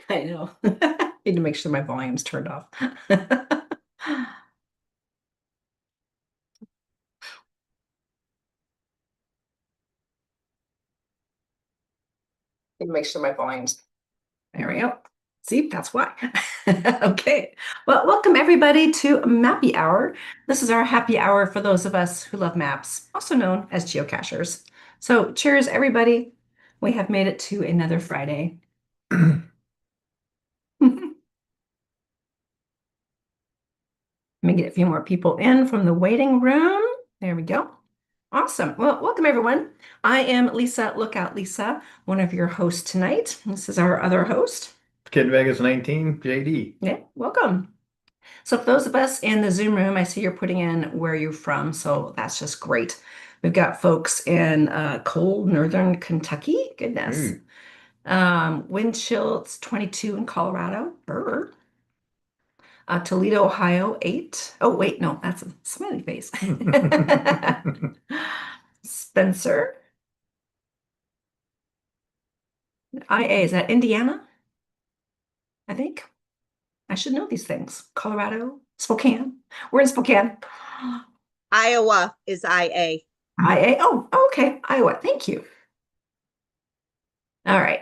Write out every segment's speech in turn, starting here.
I know. Need to make sure my volume's turned off. Need to make sure my volume's there we go. See, that's why. Okay. Well, welcome everybody to Mappy Hour. This is our happy hour for those of us who love maps, also known as geocachers. So, cheers, everybody. We have made it to another Friday. Let me get a few more people in from the waiting room. There we go. Awesome. Well, welcome everyone. I am Lisa, Lookout Lisa, one of your hosts tonight. This is our other host. Kid Vegas 19, JD. Yeah, welcome. So for those of us in the Zoom room, I see you're putting in where you're from, so that's just great. We've got folks in cold northern Kentucky. Goodness. Mm. Wind chill, it's 22 in Colorado. Brr. Toledo, Ohio, 8. Oh, wait, no, that's a smiley face. Spencer, IA, is that Indiana? I think. I should know these things. Colorado, Spokane. We're in Spokane. Iowa is IA. IA. Oh, okay. Iowa. Thank you. All right.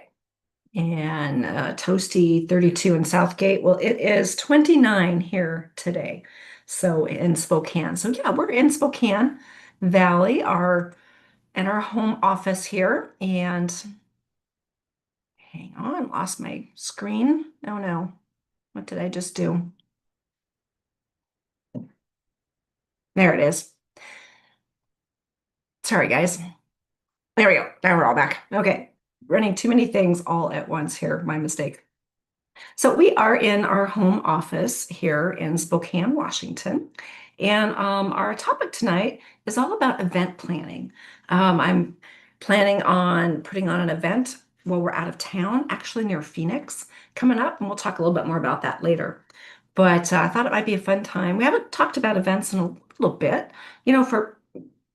And Toasty 32 in Southgate. Well, it is 29 here today. So in Spokane. So yeah, we're in Spokane Valley, our in our home office here. And hang on, lost my screen. Oh no. What did I just do? There it is. Sorry, guys. There we go. Now we're all back. Okay. Running too many things all at once here. My mistake. So we are in our home office here in Spokane, Washington. And our topic tonight is all about event planning. I'm planning on putting on an event while we're out of town, actually near Phoenix, coming up, and we'll talk a little bit more about that later. But I thought it might be a fun time. We haven't talked about events in a little bit, for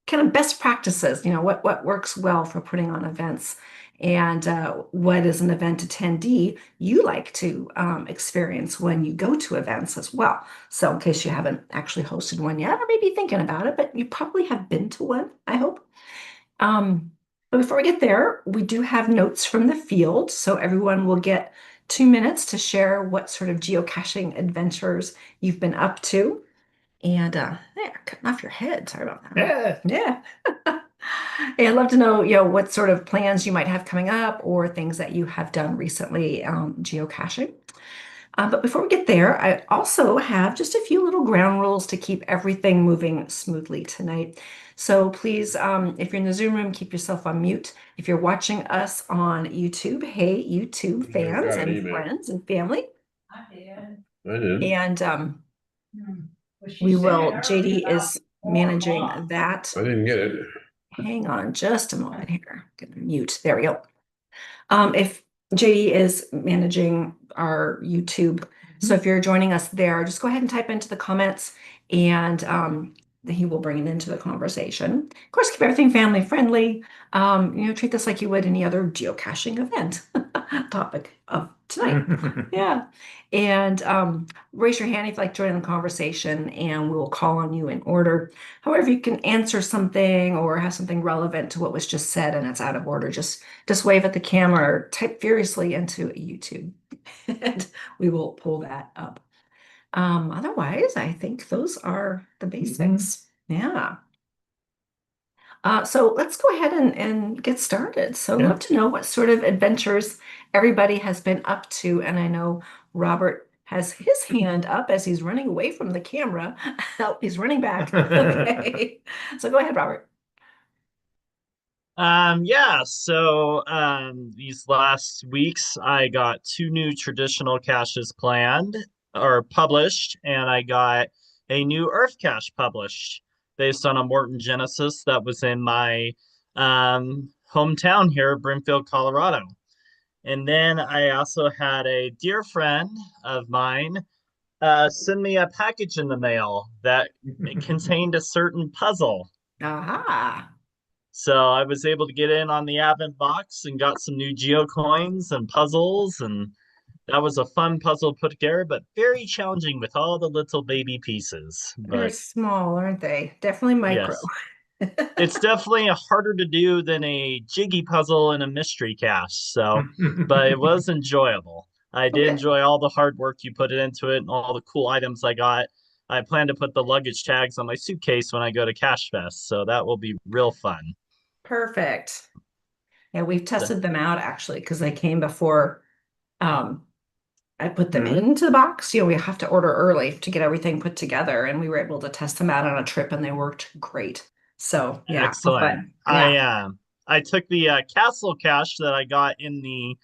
kind of best practices, what works well for putting on events and what is an event attendee you like to experience when you go to events as well. So in case you haven't actually hosted one yet, or maybe thinking about it, but you probably have been to one, I hope. But before we get there, we do have notes from the field. So everyone will get 2 minutes to share what sort of geocaching adventures you've been up to. And yeah, cutting off your head. Sorry about that. Yeah. Yeah. Hey, I'd love to know, what sort of plans you might have coming up or things that you have done recently geocaching. But before we get there, I also have just a few little ground rules to keep everything moving smoothly tonight. So please, if you're in the Zoom room, keep yourself on mute. If you're watching us on YouTube, hey, YouTube fans got an and email. friends and family. I did. And JD is managing that. I didn't get it. Hang on just a moment here. Gonna mute. There we go. If JD is managing our YouTube, so if you're joining us there, just go ahead and type into the comments and he will bring it into the conversation. Of course, keep everything family friendly. Treat this like you would any other geocaching event topic of tonight. Yeah. And raise your hand if you'd like to join in the conversation and we'll call on you in order. However, you can answer something or have something relevant to what was just said and it's out of order. Just wave at the camera or type furiously into YouTube and we will pull that up. Otherwise, I think those are the basics. Yeah. So let's go ahead and get started. So I'd love to know what sort of adventures everybody has been up to. And I know Robert has his hand up as he's running away from the camera. Oh, he's running back. Okay. So go ahead, Robert. These last weeks I got two new traditional caches planned or published, and I got a new Earth cache published based on a Morton Genesis that was in my hometown here, Brimfield, Colorado. And then I also had a dear friend of mine send me a package in the mail that contained a certain puzzle. Aha. So I was able to get in on the Advent box and got some new geocoins and puzzles, and that was a fun puzzle put together, but very challenging with all the little baby pieces. They're But small, aren't they? Definitely micro. yes, it's definitely harder to do than a jiggy puzzle and a mystery cache. So, but it was enjoyable. I did Okay. enjoy all the hard work you put into it and all the cool items I got. I plan to put the luggage tags on my suitcase when I go to Cache Fest, so that will be real fun. Perfect. Yeah, we've tested them out actually because they came before um I put them Mhm. into the box. We have to order early to get everything put together, and we were able to test them out on a trip, and they worked great. So yeah, Excellent. fun. Yeah. I took the castle cache that I got in the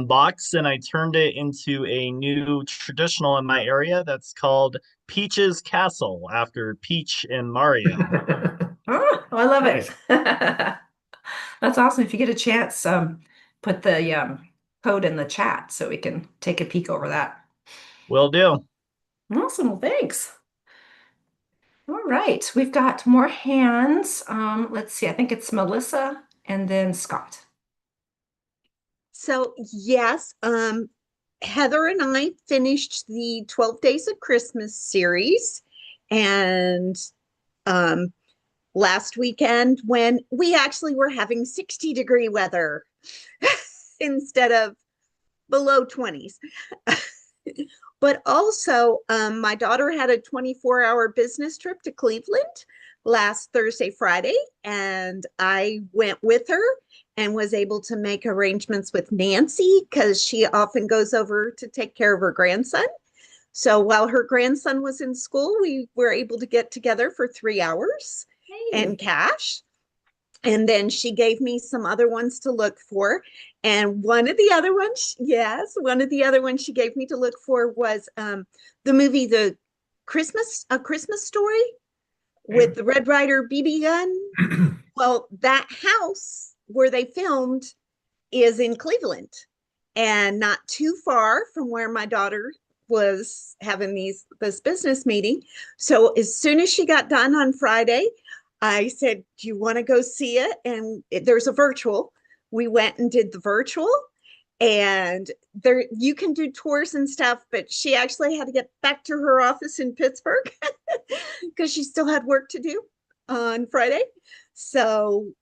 box and I turned it into a new traditional in my area that's called Peach's Castle after Peach and Mario. Oh, I love it. Nice. That's awesome. If you get a chance, put the code in the chat so we can take a peek over that. Will do. Awesome. Well, thanks. All right, we've got more hands. Let's see. I think it's Melissa and then Scott. So yes, Heather and I finished the 12 Days of Christmas series. And um, last weekend when we actually were having 60-degree weather instead of below 20s. But also, my daughter had a 24-hour business trip to Cleveland last Thursday, Friday, and I went with her and was able to make arrangements with Nancy because she often goes over to take care of her grandson. So while her grandson was in school, we were able to get together for 3 hours and Hey. cash. And then she gave me some other ones to look for. And one of the other ones, yes, one of the other ones she gave me to look for was the movie The Christmas, A Christmas Story with the Red Ryder BB gun. Well, that house where they filmed is in Cleveland and not too far from where my daughter was having this business meeting. So as soon as she got done on Friday, I said, "Do you want to go see it?" And there's a virtual. We went and did the virtual, and there you can do tours and stuff. But she actually had to get back to her office in Pittsburgh because she still had work to do on Friday. So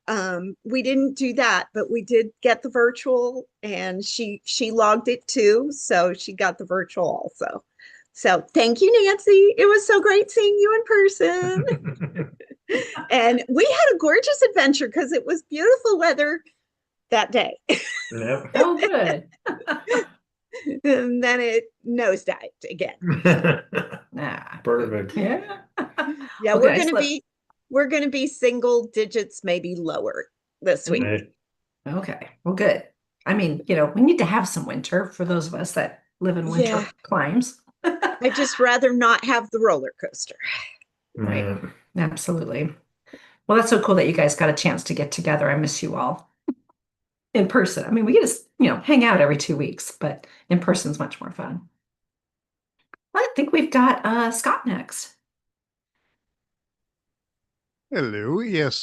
we didn't do that, but we did get the virtual, and she logged it too, so she got the virtual also. So thank you, Nancy. It was so great seeing you in person. And we had a gorgeous adventure because it was beautiful weather that day. Yep. Oh, good. And then it nosedived again. Nah. Perfect. Yeah. Yeah, Okay, we're gonna be single digits, maybe lower this week. Hey, Okay. Well, good. I mean, we need to have some winter for those of us that live in winter Yeah. climes. I'd just rather not have the roller coaster. Right. yeah. Absolutely. Well, that's so cool that you guys got a chance to get together. I miss you all in person. I mean, we get to, hang out every 2 weeks, but in person is much more fun. I think we've got Scott next. Hello. Yes.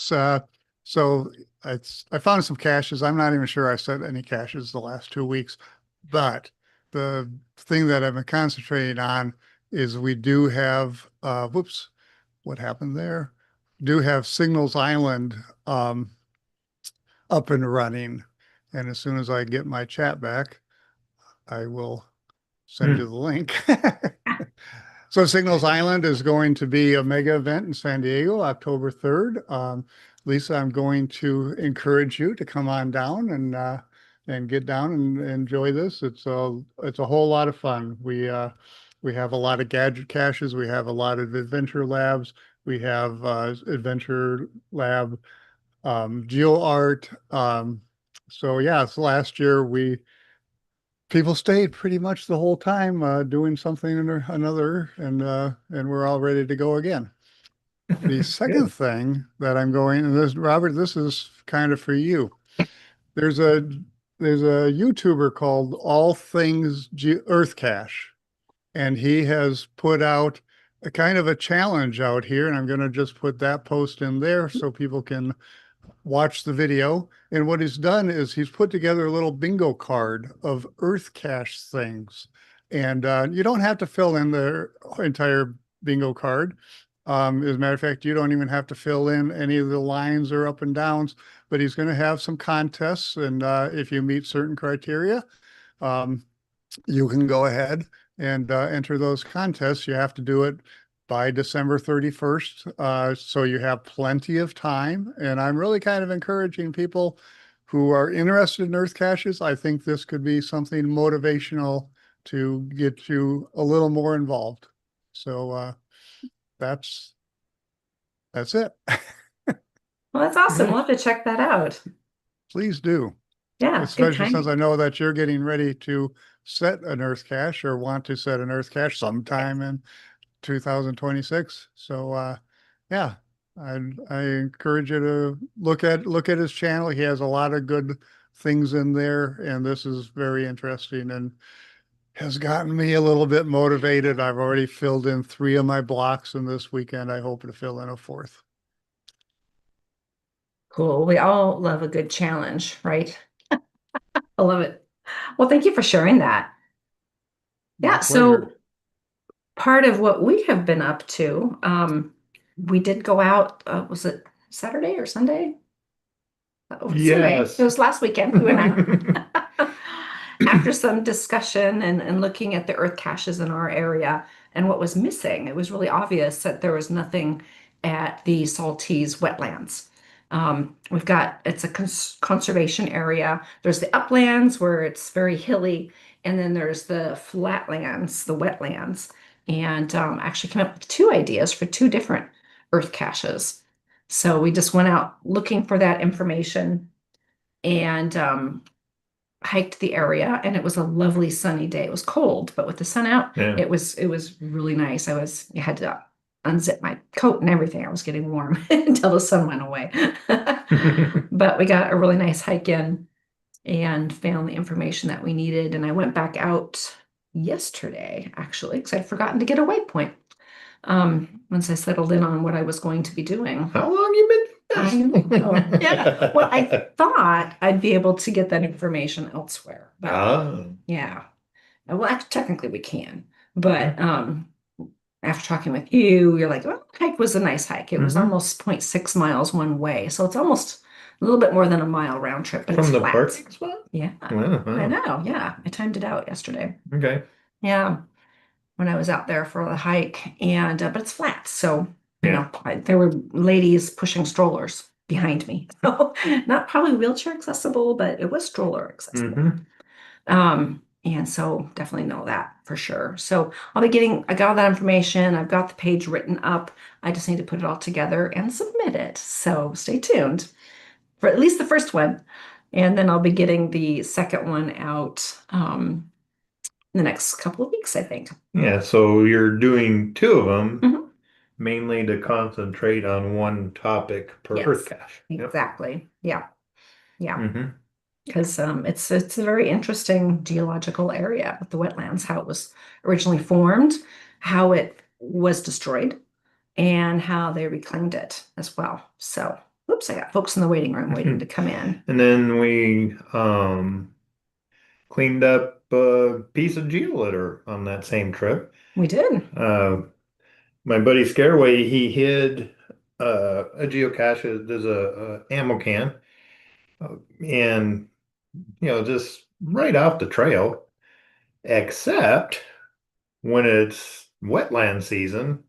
So I found some caches. I'm not even sure I set any caches the last 2 weeks, but the thing that I've been concentrating on is we do have, whoops, what happened there? Do have Signals Island up and running. And as soon as I get my chat back, I will send you the link. So Signals Island is going to be a mega event in San Diego, October 3rd. Lisa, I'm going to encourage you to come on down and get down and enjoy this. It's a whole lot of fun. We have a lot of gadget caches. We have a lot of adventure labs. We have adventure lab, geo art. So yeah, it's last year people stayed pretty much the whole time doing something or another, and we're all ready to go again. The second Good. thing that I'm going, and this, Robert, this is kind of for you. There's a YouTuber called All Things Earth Cache, and he has put out a kind of a challenge out here, and I'm going to just put that post in there so people can watched the video, and what he's done is he's put together a little bingo card of Earth cache things. And you don't have to fill in the entire bingo card. As a matter of fact, you don't even have to fill in any of the lines or up and downs, but he's going to have some contests. And if you meet certain criteria, um, you can go ahead and enter those contests. You have to do it by December 31st. So you have plenty of time. And I'm really kind of encouraging people who are interested in Earth caches. I think this could be something motivational to get you a little more involved. So that's it. Well, that's awesome. We'll have to check that out. Please do. Yeah, good Especially since timing. I know that you're getting ready to set an Earth cache or want to set an Earth cache sometime in 2026. So yeah, I encourage you to look at his channel. He has a lot of good things in there, and this is very interesting and has gotten me a little bit motivated. I've already filled in 3 of my blocks, and this weekend I hope to fill in a 4th. Cool. We all love a good challenge, right? I love it. Well, thank you for sharing that. My Yeah, pleasure. so part of what we have been up to, we did go out, was it Saturday or Sunday? Oh, Sunday. Yes. It was last weekend. We went out. After some discussion and looking at the earth caches in our area and what was missing, it was really obvious that there was nothing at the Saltese wetlands. It's a conservation area. There's the uplands where it's very hilly, and then there's the flatlands, the wetlands. And actually came up with 2 ideas for 2 different earth caches. So we just went out looking for that information and hiked the area, and it was a lovely sunny day. It was cold, but with the sun out, Yeah. it was really nice. I had to unzip my coat and everything. I was getting warm until the sun went away. But we got a really nice hike in and found the information that we needed. And I went back out yesterday, actually, because I'd forgotten to get a waypoint. Once I settled in on what I was going to be doing. How long you been? I know. Yeah. Well, I thought I'd be able to get that information elsewhere, but Ah, yeah. Well, actually, technically we can, but after talking with you, you're like, well, the hike was a nice hike. It was Mhm. almost 0.6 miles one way, so it's almost a little bit more than a mile round trip, but it's from the flat. parking spot? Yeah, Wow, I wow. know. Yeah, I timed it out yesterday. Okay. Yeah, when I was out there for the hike, and but it's flat, so you Yeah. know, there were ladies pushing strollers behind me. So not probably wheelchair accessible, but it was stroller accessible. Mhm. And so definitely know that for sure. So I got all that information. I've got the page written up. I just need to put it all together and submit it. So stay tuned for at least the first one. And then I'll be getting the second one out in the next couple of weeks, I think. Yeah, so you're doing 2 of them Mhm. mainly to concentrate on one topic per Earth Yes, cache. Yep. exactly. Yeah. Yeah. Mm-hmm. Because it's a very interesting geological area with the wetlands, how it was originally formed, how it was destroyed, and how they reclaimed it as well. So, oops, I got folks in the waiting room waiting to come in. And then we cleaned up a piece of geolitter on that same trip. We did. My buddy Scareway, he hid a geocache. There's a ammo can, and just right off the trail. Except when it's wetland season,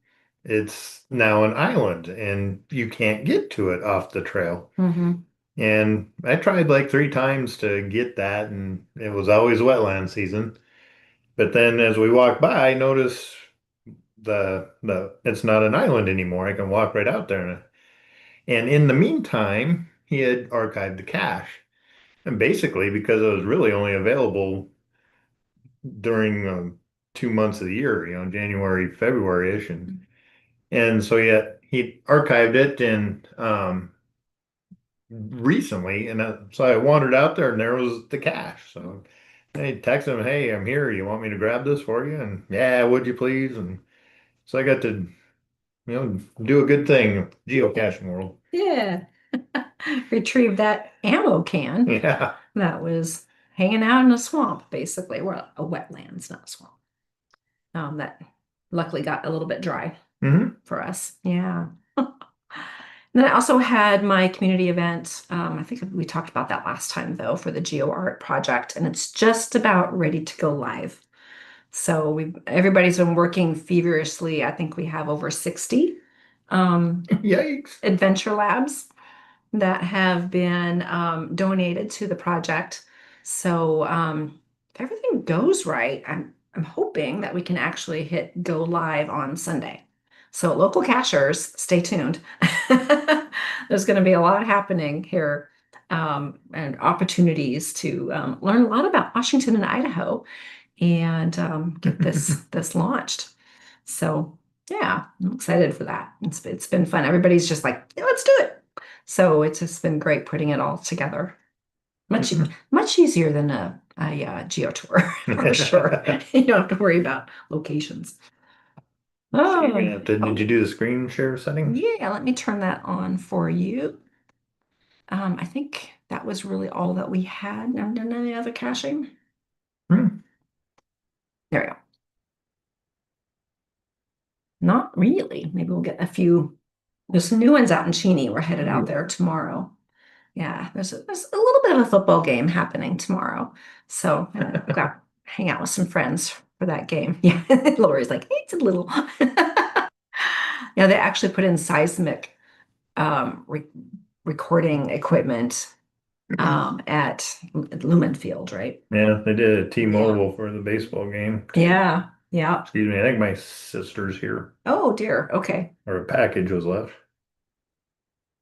it's now an island, and you can't get to it off the trail. Hmm. And I tried like 3 times to get that, and it was always wetland season. But then as we walk by, I notice the it's not an island anymore. I can walk right out there. And in the meantime, he had archived the cache. And basically, because it was really only available during 2 months of the year, January, February-ish. And so yet he archived it and recently, and so I wandered out there and there was the cache. So I texted him, "Hey, I'm here. You want me to grab this for you?" And yeah, would you please? And so I got to, do a good thing, geocaching world. Yeah. retrieved that ammo can Yeah. that was hanging out in a swamp, basically. Well, a wetlands, not a swamp. That luckily got a little bit dry Hmm. for us. Yeah. Then I also had my community event. I think we talked about that last time though, for the Geo Art project, and it's just about ready to go live. So everybody's been working feverishly. I think we have over 60 Yikes. adventure labs that have been donated to the project. So if everything goes right, I'm hoping that we can actually hit go live on Sunday. So local cachers, stay tuned. There's going to be a lot happening here and opportunities to learn a lot about Washington and Idaho and get this launched. So yeah, I'm excited for that. It's been fun. Everybody's just like, yeah, let's do it. So it's just been great putting it all together. Much easier than a geo tour for sure. You don't have to worry about locations. So you're gonna Oh, have to, did you do the screen share setting? yeah, let me turn that on for you. I think that was really all that we had. Never done any other caching. Hmm. There we go. Not really. Maybe we'll get a few. There's some new ones out in Cheney. We're headed out there tomorrow. Yeah, there's a little bit of a football game happening tomorrow. So I've got to hang out with some friends for that game. Yeah, Lori's like, hey, it's a little. Yeah, they actually put in seismic recording equipment at Lumen Field, right? Yeah, they did a T-Mobile for the baseball game. Yeah, yeah. Excuse me, I think my sister's here, Oh dear. Okay. or a package was left.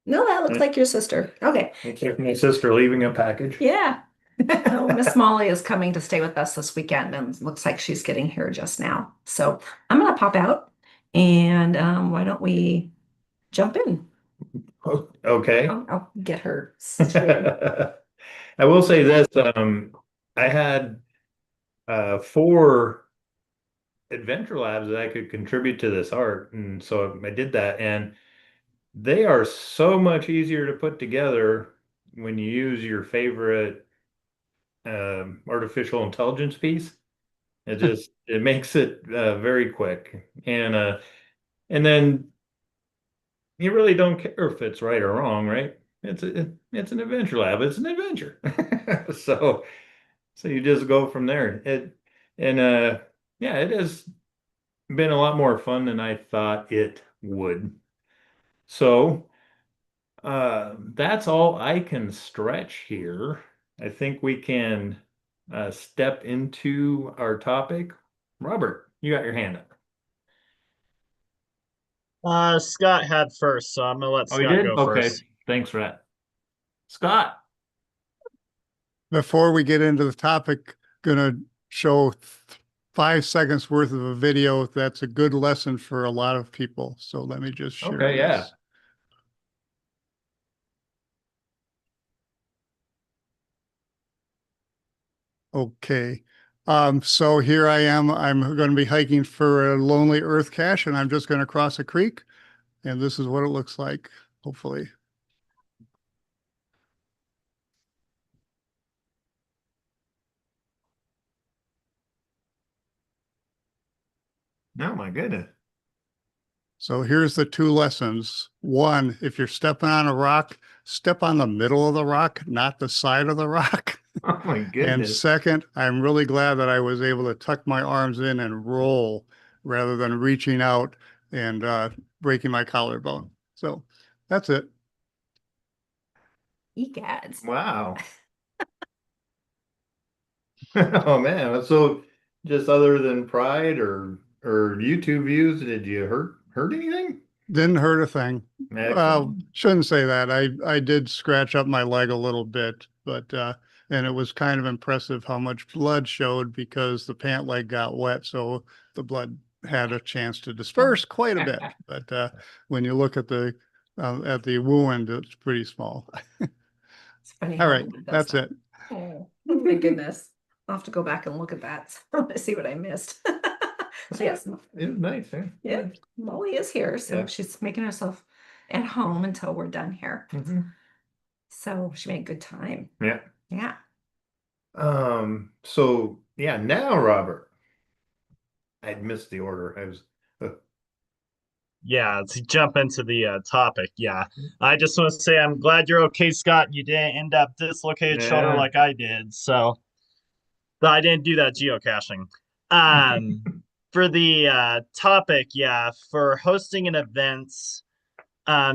No, that looks like your sister. Okay. Looks like my sister leaving a package. Yeah. Oh, Miss Molly is coming to stay with us this weekend and looks like she's getting here just now. So I'm gonna pop out and why don't we jump in? Okay. I'll get her situated. I will say this, I had 4 adventure labs that I could contribute to this art, and so I did that, and they are so much easier to put together when you use your favorite artificial intelligence piece. It makes it very quick, and then you really don't care if it's right or wrong, right? It's an adventure lab. It's an adventure. So you just go from there. And yeah, it has been a lot more fun than I thought it would. So that's all I can stretch here. I think we can step into our topic. Robert, you got your hand up. Scott had first, so I'm gonna let Oh, you Scott did? go Okay. first. Thanks for that. Scott. Before we get into the topic, gonna show 5 seconds worth of a video that's a good lesson for a lot of people. So let me just share Okay, yeah. this. Okay. So here I am. I'm going to be hiking for a lonely earth cache, and I'm just going to cross a creek. And this is what it looks like, hopefully. Oh my goodness. So here's the 2 lessons. One, if you're stepping on a rock, step on the middle of the rock, not the side of the rock. Oh my And goodness. second, I'm really glad that I was able to tuck my arms in and roll rather than reaching out and breaking my collarbone. So that's it. Egads. Wow. Oh man. So just other than pride or YouTube views, did you hurt anything? Didn't hurt a thing. Well, Excellent. shouldn't say that. I did scratch up my leg a little bit, but and it was kind of impressive how much blood showed because the pant leg got wet, so the blood had a chance to disperse quite a bit. But when you look at the wound, it's pretty small. It's funny All how right, blood does that's that. it. Oh my goodness. I'll have to go back and look at that to see what I missed. So yes, It was nice, huh? yeah, Molly is here, so Yeah. she's making herself at home until we're done here. Mhm. So she made good time. Yeah. Yeah. So yeah, now Robert, I'd missed the order. I was Yeah, to jump into the topic. Yeah, I just want to say I'm glad you're okay, Scott. You didn't end up dislocated shoulder yeah. like I did. So, but I didn't do that geocaching. For the topic, yeah, for hosting an event,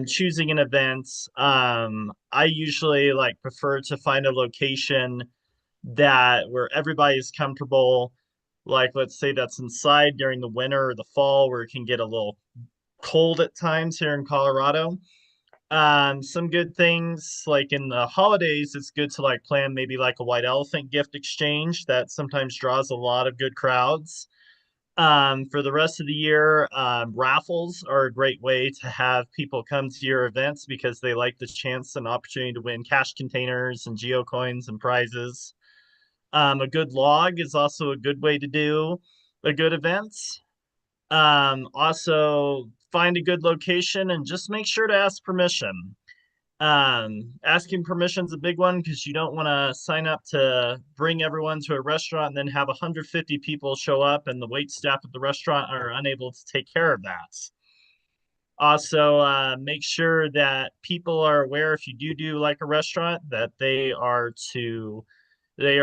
choosing an event, I usually like prefer to find a location that where everybody is comfortable. Like, let's say that's inside during the winter or the fall, where it can get a little cold at times here in Colorado. Some good things like in the holidays, it's good to like plan maybe like a white elephant gift exchange that sometimes draws a lot of good crowds. For the rest of the year, raffles are a great way to have people come to your events because they like the chance and opportunity to win cash containers and geocoins and prizes. A good log is also a good way to do a good event. Also find a good location and just make sure to ask permission. Asking permission is a big one because you don't want to sign up to bring everyone to a restaurant and then have 150 people show up and the wait staff at the restaurant are unable to take care of that. Also, make sure that people are aware if you do like a restaurant that they are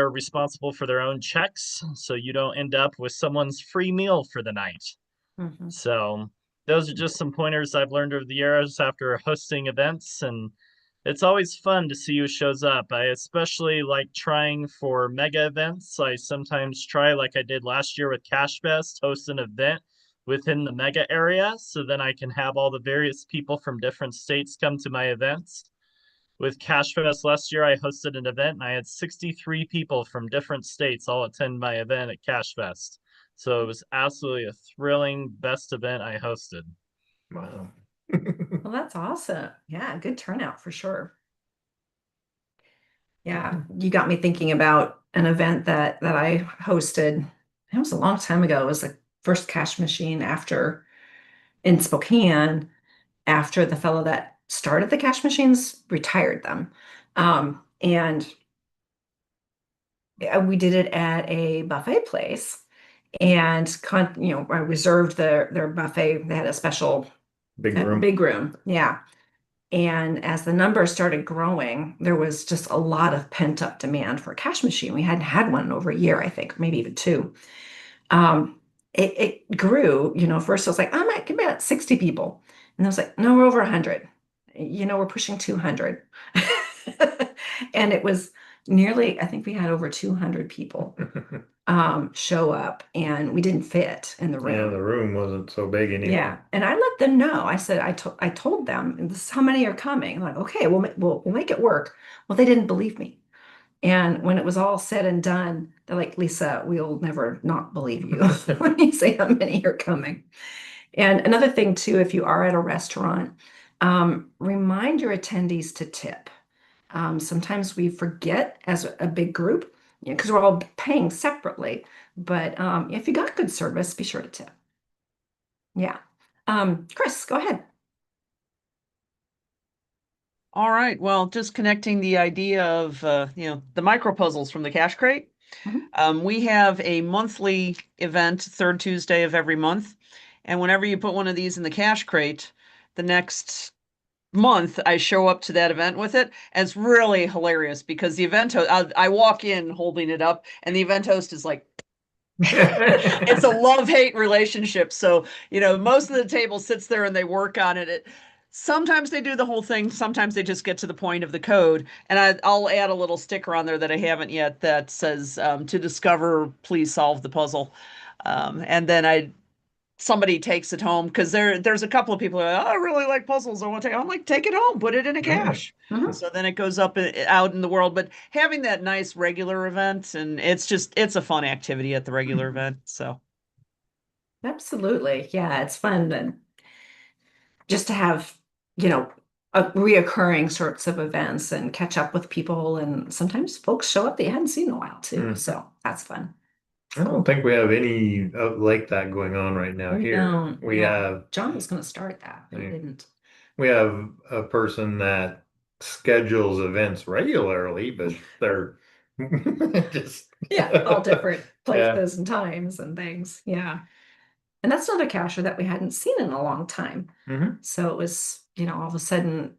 responsible for their own checks, so you don't end up with someone's free meal for the night. Mhm. So those are just some pointers I've learned over the years after hosting events, and it's always fun to see who shows up. I especially like trying for mega events. I sometimes try, like I did last year with Cash Fest, host an event within the mega area, so then I can have all the various people from different states come to my events. With Cash Fest last year, I hosted an event and I had 63 people from different states all attend my event at Cash Fest. So it was absolutely a thrilling, best event I hosted. Wow. Well, that's awesome. Yeah, good turnout for sure. Yeah, you got me thinking about an event that I hosted. It was a long time ago. It was the first cash machine after in Spokane, after the fellow that started the cash machines retired them. And we did it at a buffet place. And I reserved their buffet. They had a special Big room. big room. Yeah. And as the numbers started growing, there was just a lot of pent up demand for a cash machine. We hadn't had one in over a year, I think, maybe even two. It grew, first it was like, I might give about 60 people. And I was like, no, we're over 100. We're pushing 200. And it was nearly, I think we had over 200 people show up and we didn't fit in the Yeah, room. the room wasn't so big anymore. Yeah, and I let them know. I said I told them this is how many are coming. I'm like, okay, we'll make it work. Well, they didn't believe me. And when it was all said and done, they're like, Lisa, we'll never not believe you when you say how many are coming. And another thing too, if you are at a restaurant, remind your attendees to tip. Sometimes we forget as a big group, because we're all paying separately. But if you got good service, be sure to tip. Yeah. Chris, go ahead. All right. Well, just connecting the idea of the micro puzzles from the Cash Crate. We have a monthly event, third Tuesday of every month, and whenever you put one of these in the Cash Crate, the next month I show up to that event with it, and it's really hilarious because the event host, I walk in holding it up, and the event host is like, it's a love-hate relationship. So, most of the table sits there and they work on it. Sometimes they do the whole thing. Sometimes they just get to the point of the code. And I'll add a little sticker on there that I haven't yet that says, to discover, please solve the puzzle. And then somebody takes it home because there's a couple of people who are like, oh, I really like puzzles. I want to take. I'm like, take it home, put it in a cache. So then it goes up out in the world. But having that nice regular event, and it's a fun activity at the regular event. So Absolutely. Yeah, it's fun just to have, a reoccurring sorts of events and catch up with people. And sometimes folks show up that you hadn't seen in a while too. So that's fun. I don't think we have any like that going on right now We here. don't. We Yeah. have John was going to start that, but he Yeah. didn't. we have a person that schedules events regularly, but they're just Yeah, all different Yeah. places and times and things. Yeah. And that's another cacher that we hadn't seen in a long time. Mhm. So it was, all of a sudden,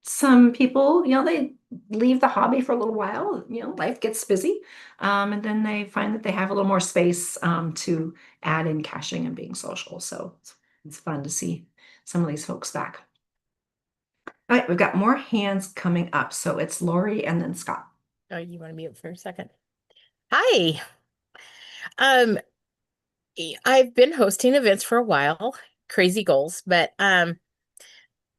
some people, they leave the hobby for a little while, life gets busy. And then they find that they have a little more space to add in caching and being social. So it's fun to see some of these folks back. All right, we've got more hands coming up. So it's Lori and then Scott. Oh, you want to mute for a second? Hi. Um, I've been hosting events for a while, crazy goals, but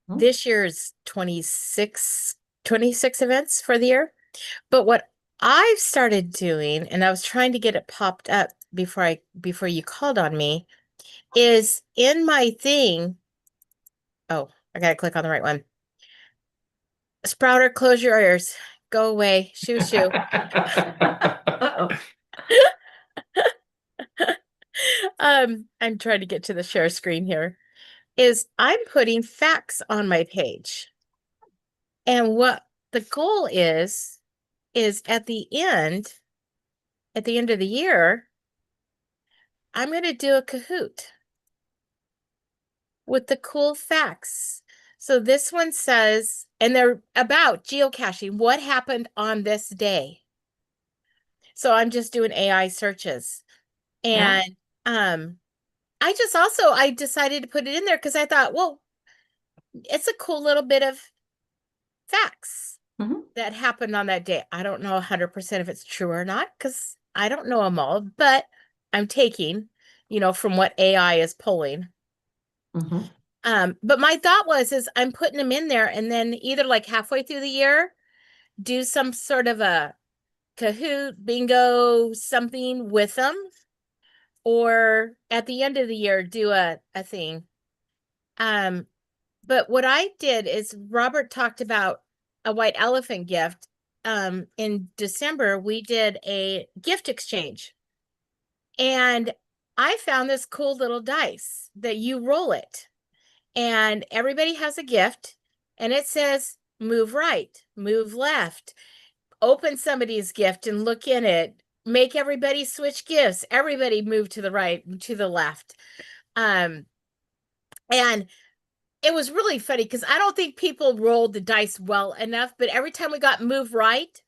this year's 26 events for the year. But what I've started doing, and I was trying to get it popped up before you called on me, is in my thing. Oh, I gotta click on the right one. Sprouter, close your ears. Go away. Shoo, shoo. Uh-oh. I'm trying to get to the share screen here. I'm putting facts on my page. And what the goal is at the end of the year, I'm going to do a Kahoot with the cool facts. So this one says, and they're about geocaching, what happened on this day. So I'm just doing AI searches. And I decided to put it in there because I thought, well, it's a cool little bit of facts that happened on that day. I don't know 100% if it's true or not because I don't know them all, but I'm taking, from what AI is pulling. But my thought is I'm putting them in there and then either like halfway through the year, do some sort of a Kahoot, bingo, something with them, or at the end of the year, do a thing. But what I did is Robert talked about a white elephant gift. In December, we did a gift exchange. And I found this cool little dice that you roll it. And everybody has a gift. And it says, move right, move left, open somebody's gift and look in it, make everybody switch gifts, everybody move to the right, to the left. And it was really funny because I don't think people rolled the dice well enough, but every time we got move right,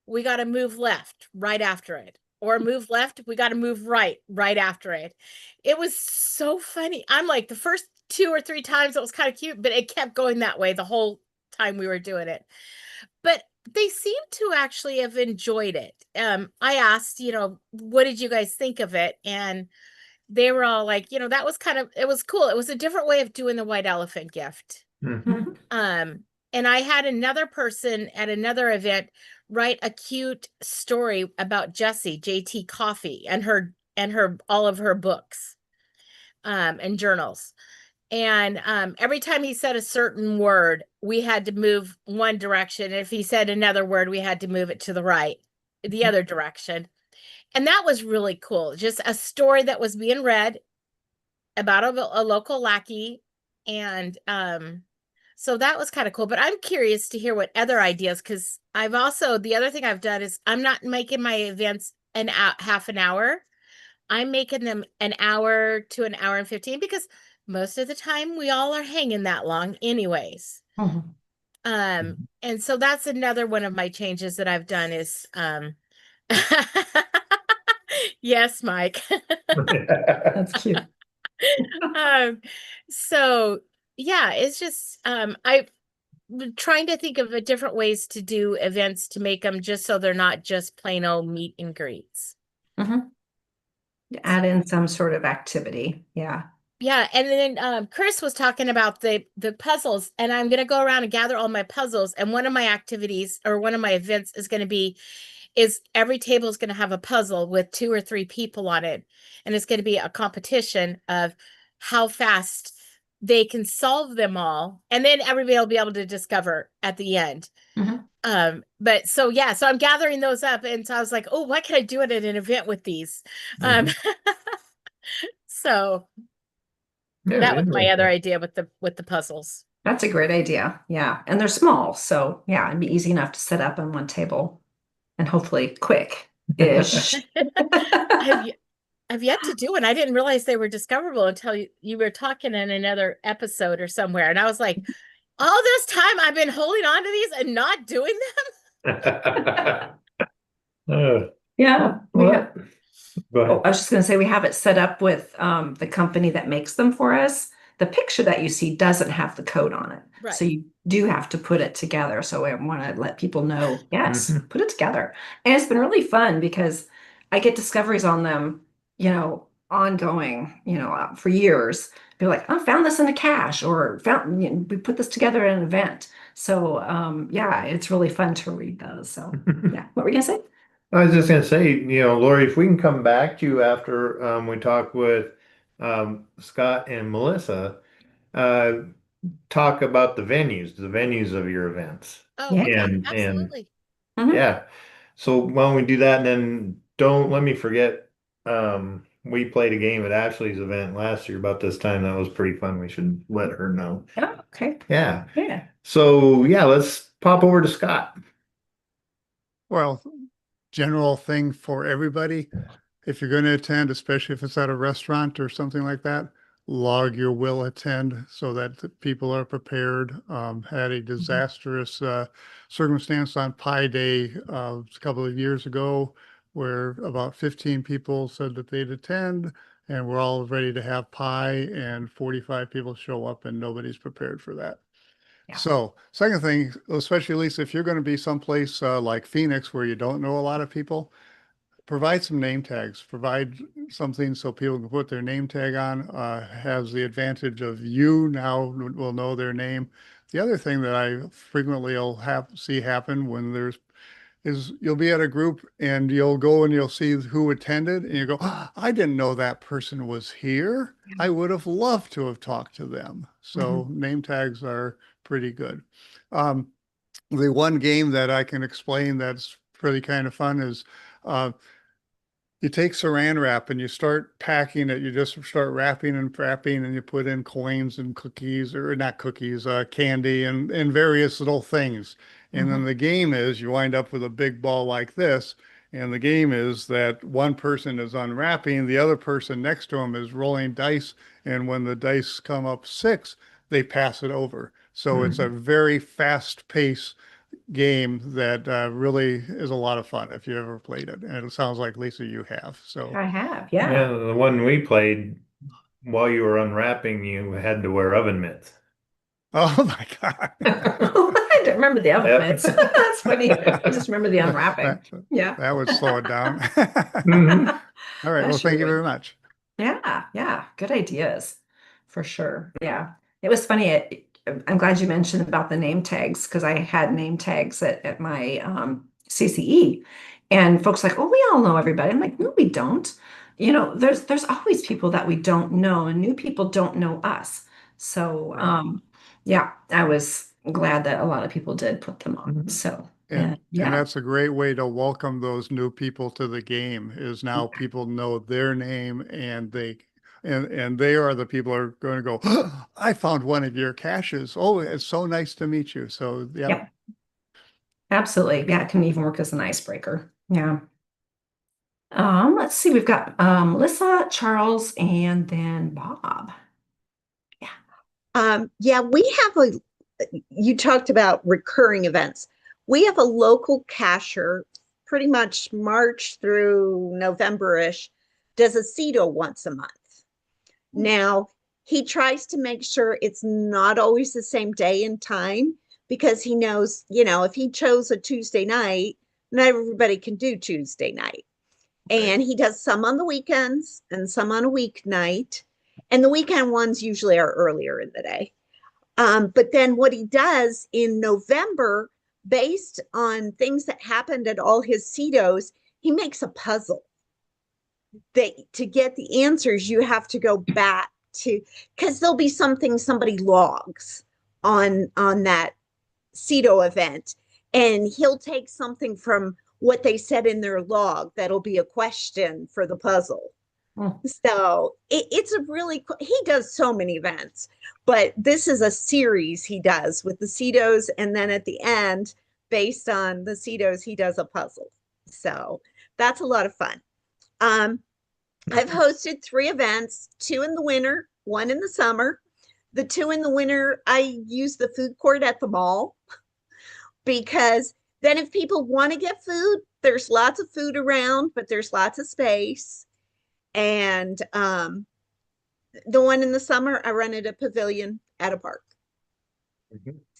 we got to move left right after it, or move left, we got to move right after it. It was so funny. I'm like, the first 2 or 3 times it was kind of cute, but it kept going that way the whole time we were doing it. But they seem to actually have enjoyed it. I asked, what did you guys think of it? And they were all like, that was it was cool. It was a different way of doing the white elephant gift. And I had another person at another event write a cute story about Jessie, JT Coffee, and all of her books, and journals. And every time he said a certain word, we had to move one direction. If he said another word, we had to move it to the right, the other direction. And that was really cool. Just a story that was being read about a local lackey. And so that was kind of cool. But I'm curious to hear what other ideas, because the other thing I've done is I'm not making my events half an hour. I'm making them an hour to an hour and 15 because most of the time we all are hanging that long anyways. And so that's another one of my changes that I've done is yes, Mike. That's cute. So yeah, it's just I'm trying to think of different ways to do events to make them just so they're not just plain old meet and greets. Add in some sort of activity. Yeah. Yeah. And then Chris was talking about the puzzles, and I'm going to go around and gather all my puzzles. And one of my activities or one of my events is going to be every table is going to have a puzzle with 2 or 3 people on it. And it's going to be a competition of how fast they can solve them all. And then everybody will be able to discover at the end. But so I'm gathering those up. And so I was like, oh, why can I do it at an event with these? So that was my other idea with the puzzles. That's a great idea. Yeah. And they're small. So yeah, it'd be easy enough to set up on one table and hopefully quick-ish. I've yet to do it. I didn't realize they were discoverable until you were talking in another episode or somewhere. And I was like, all this time I've been holding on to these and not doing them. Yeah. What? Go Oh, ahead. I was just going to say we have it set up with the company that makes them for us. The picture that you see doesn't have the code on it. Right. So you do have to put it together. So I want to let people know, yes, Mhm. put it together. And it's been really fun because I get discoveries on them, ongoing, for years. They're like, I found this in a cache or found, we put this together in an event. So yeah, it's really fun to read those. So yeah, what were you gonna say? I was just gonna say, Lori, if we can come back to you after we talk with Scott and Melissa, uh, talk about the venues of your events. Oh, Yeah. okay. And Absolutely. Mhm. yeah. So why don't we do that, and then don't let me forget, we played a game at Ashley's event last year about this time. That was pretty fun. We should let her know. Oh, okay. Yeah. Yeah. So yeah, let's pop over to Scott. Well, general thing for everybody, if you're going to attend, especially if it's at a restaurant or something like that, log your will attend so that the people are prepared. Had a disastrous circumstance on Pi Day a couple of years ago where about 15 people said that they'd attend and we're all ready to have pie and 45 people show up and nobody's prepared for that. Yeah. So second thing, especially Lisa, if you're going to be someplace like Phoenix where you don't know a lot of people, provide some name tags, provide something so people can put their name tag on, has the advantage of you now will know their name. The other thing that I frequently will see happen when is you'll be at a group and you'll go and you'll see who attended and you go, "Ah, I didn't know that person was here. I would have loved to have talked to them." So name tags are pretty good. The one game that I can explain that's pretty kind of fun is you take saran wrap and you start packing it. You just start wrapping and you put in coins and cookies or not cookies, candy and various little things. And then the game is you wind up with a big ball like this. And the game is that one person is unwrapping, the other person next to him is rolling dice. And when the dice come up 6, they pass it over. So it's a very fast pace game that really is a lot of fun if you ever played it. And it sounds like, Lisa, you have. So I have, yeah. Yeah, the one we played, while you were unwrapping, you had to wear oven mitts. oh my God. I don't remember the oven Yep. mitts. That's funny. I just remember the unwrapping. Yeah. That would slow it down. Mhm. All right. That Well, sure thank you would. very much. Yeah, yeah, good ideas for sure. Yeah, it was funny. I'm glad you mentioned about the name tags because I had name tags at my CCE, and folks like, "Oh, we all know everybody." I'm like, "No, we don't." There's always people that we don't know, and new people don't know us. So, yeah, I was glad that a lot of people did put them on. So, And yeah, that's a great way to welcome those new people to the game is now people know their name and they are the people who are going to go, "Oh, I found one of your caches. Oh, it's so nice to meet you." So yeah. Yep. Absolutely. Yeah, it can even work as an icebreaker. Yeah. Let's see, we've got Melissa, Charles, and then Bob. Yeah, you talked about recurring events. We have a local cacher, pretty much March through November-ish, does a CITO once a month. Now, he tries to make sure it's not always the same day and time because he knows, if he chose a Tuesday night, not everybody can do Tuesday night. And he does some on the weekends and some on a weeknight. And the weekend ones usually are earlier in the day. But then what he does in November, based on things that happened at all his CITOs, he makes a puzzle. To get the answers, you have to go back to, because there'll be something somebody logs on that CITO event, and he'll take something from what they said in their log that'll be a question for the puzzle. So it's a really he does so many events, but this is a series he does with the CITOs, and then at the end, based on the CITOs, he does a puzzle. So that's a lot of fun. I've hosted 3 events, 2 in the winter, 1 in the summer. The 2 in the winter, I use the food court at the mall because then if people want to get food, there's lots of food around, but there's lots of space. And the one in the summer, I rented a pavilion at a park.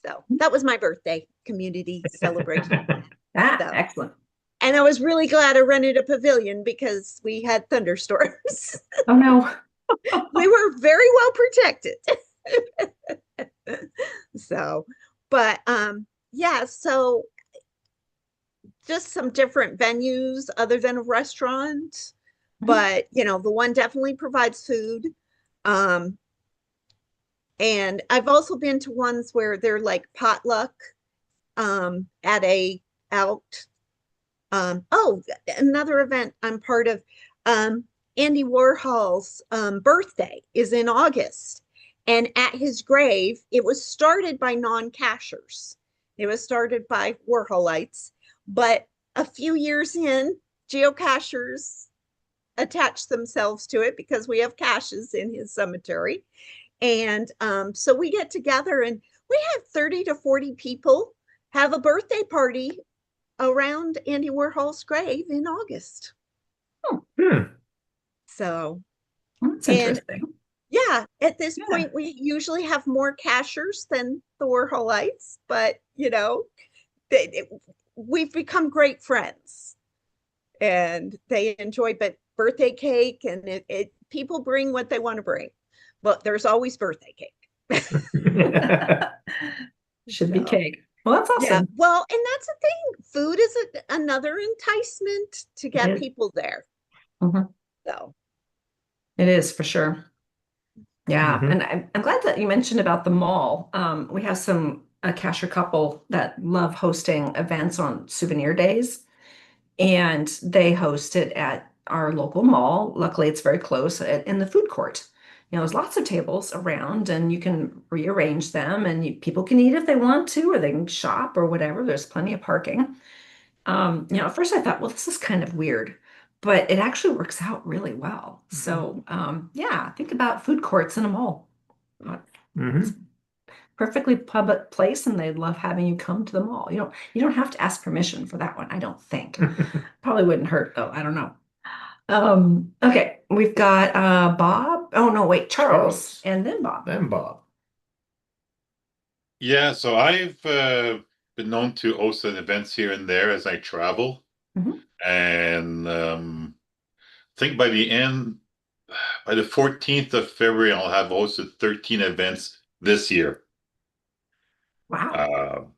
So that was my birthday community celebration. Excellent. And I was really glad I rented a pavilion because we had thunderstorms. Oh no. We were very well protected. So, but yeah, so just some different venues other than a restaurant. But you know, the one definitely provides food. And I've also been to ones where they're like potluck at a out. Oh, another event I'm part of. Andy Warhol's birthday is in August. And at his grave, it was started by non-cashers. It was started by Warholites. But a few years in, geocachers attached themselves to it because we have caches in his cemetery. And so we get together and we have 30 to 40 people have a birthday party around Andy Warhol's grave in August. So that's interesting. Yeah, at this point, we usually have more cashers than the Warholites, but you know, we've become great friends and they enjoy, but birthday cake and people bring what they want to bring, but there's always birthday cake. Should be cake. Well, that's awesome. Yeah, well, and that's the thing. Food is another enticement to get people there. So it is for sure. Yeah, and I'm glad that you mentioned about the mall. We have a cashier couple that love hosting events on souvenir days, and they host it at our local mall. Luckily, it's very close in the food court. You know, there's lots of tables around, and you can rearrange them, and people can eat if they want to, or they can shop or whatever. There's plenty of parking. You know, at first I thought, well, this is kind of weird, but it actually works out really well. So, yeah, think about food courts in a mall. It's perfectly public place, and they'd love having you come to the mall. You don't have to ask permission for that one, I don't think. Probably wouldn't hurt though. I don't know. Okay, we've got Bob. Oh no, wait, Charles, and then Bob. Yeah, so I've been known to host events here and there as I travel. And I think by the 14th of February, I'll have hosted 13 events this year. Wow.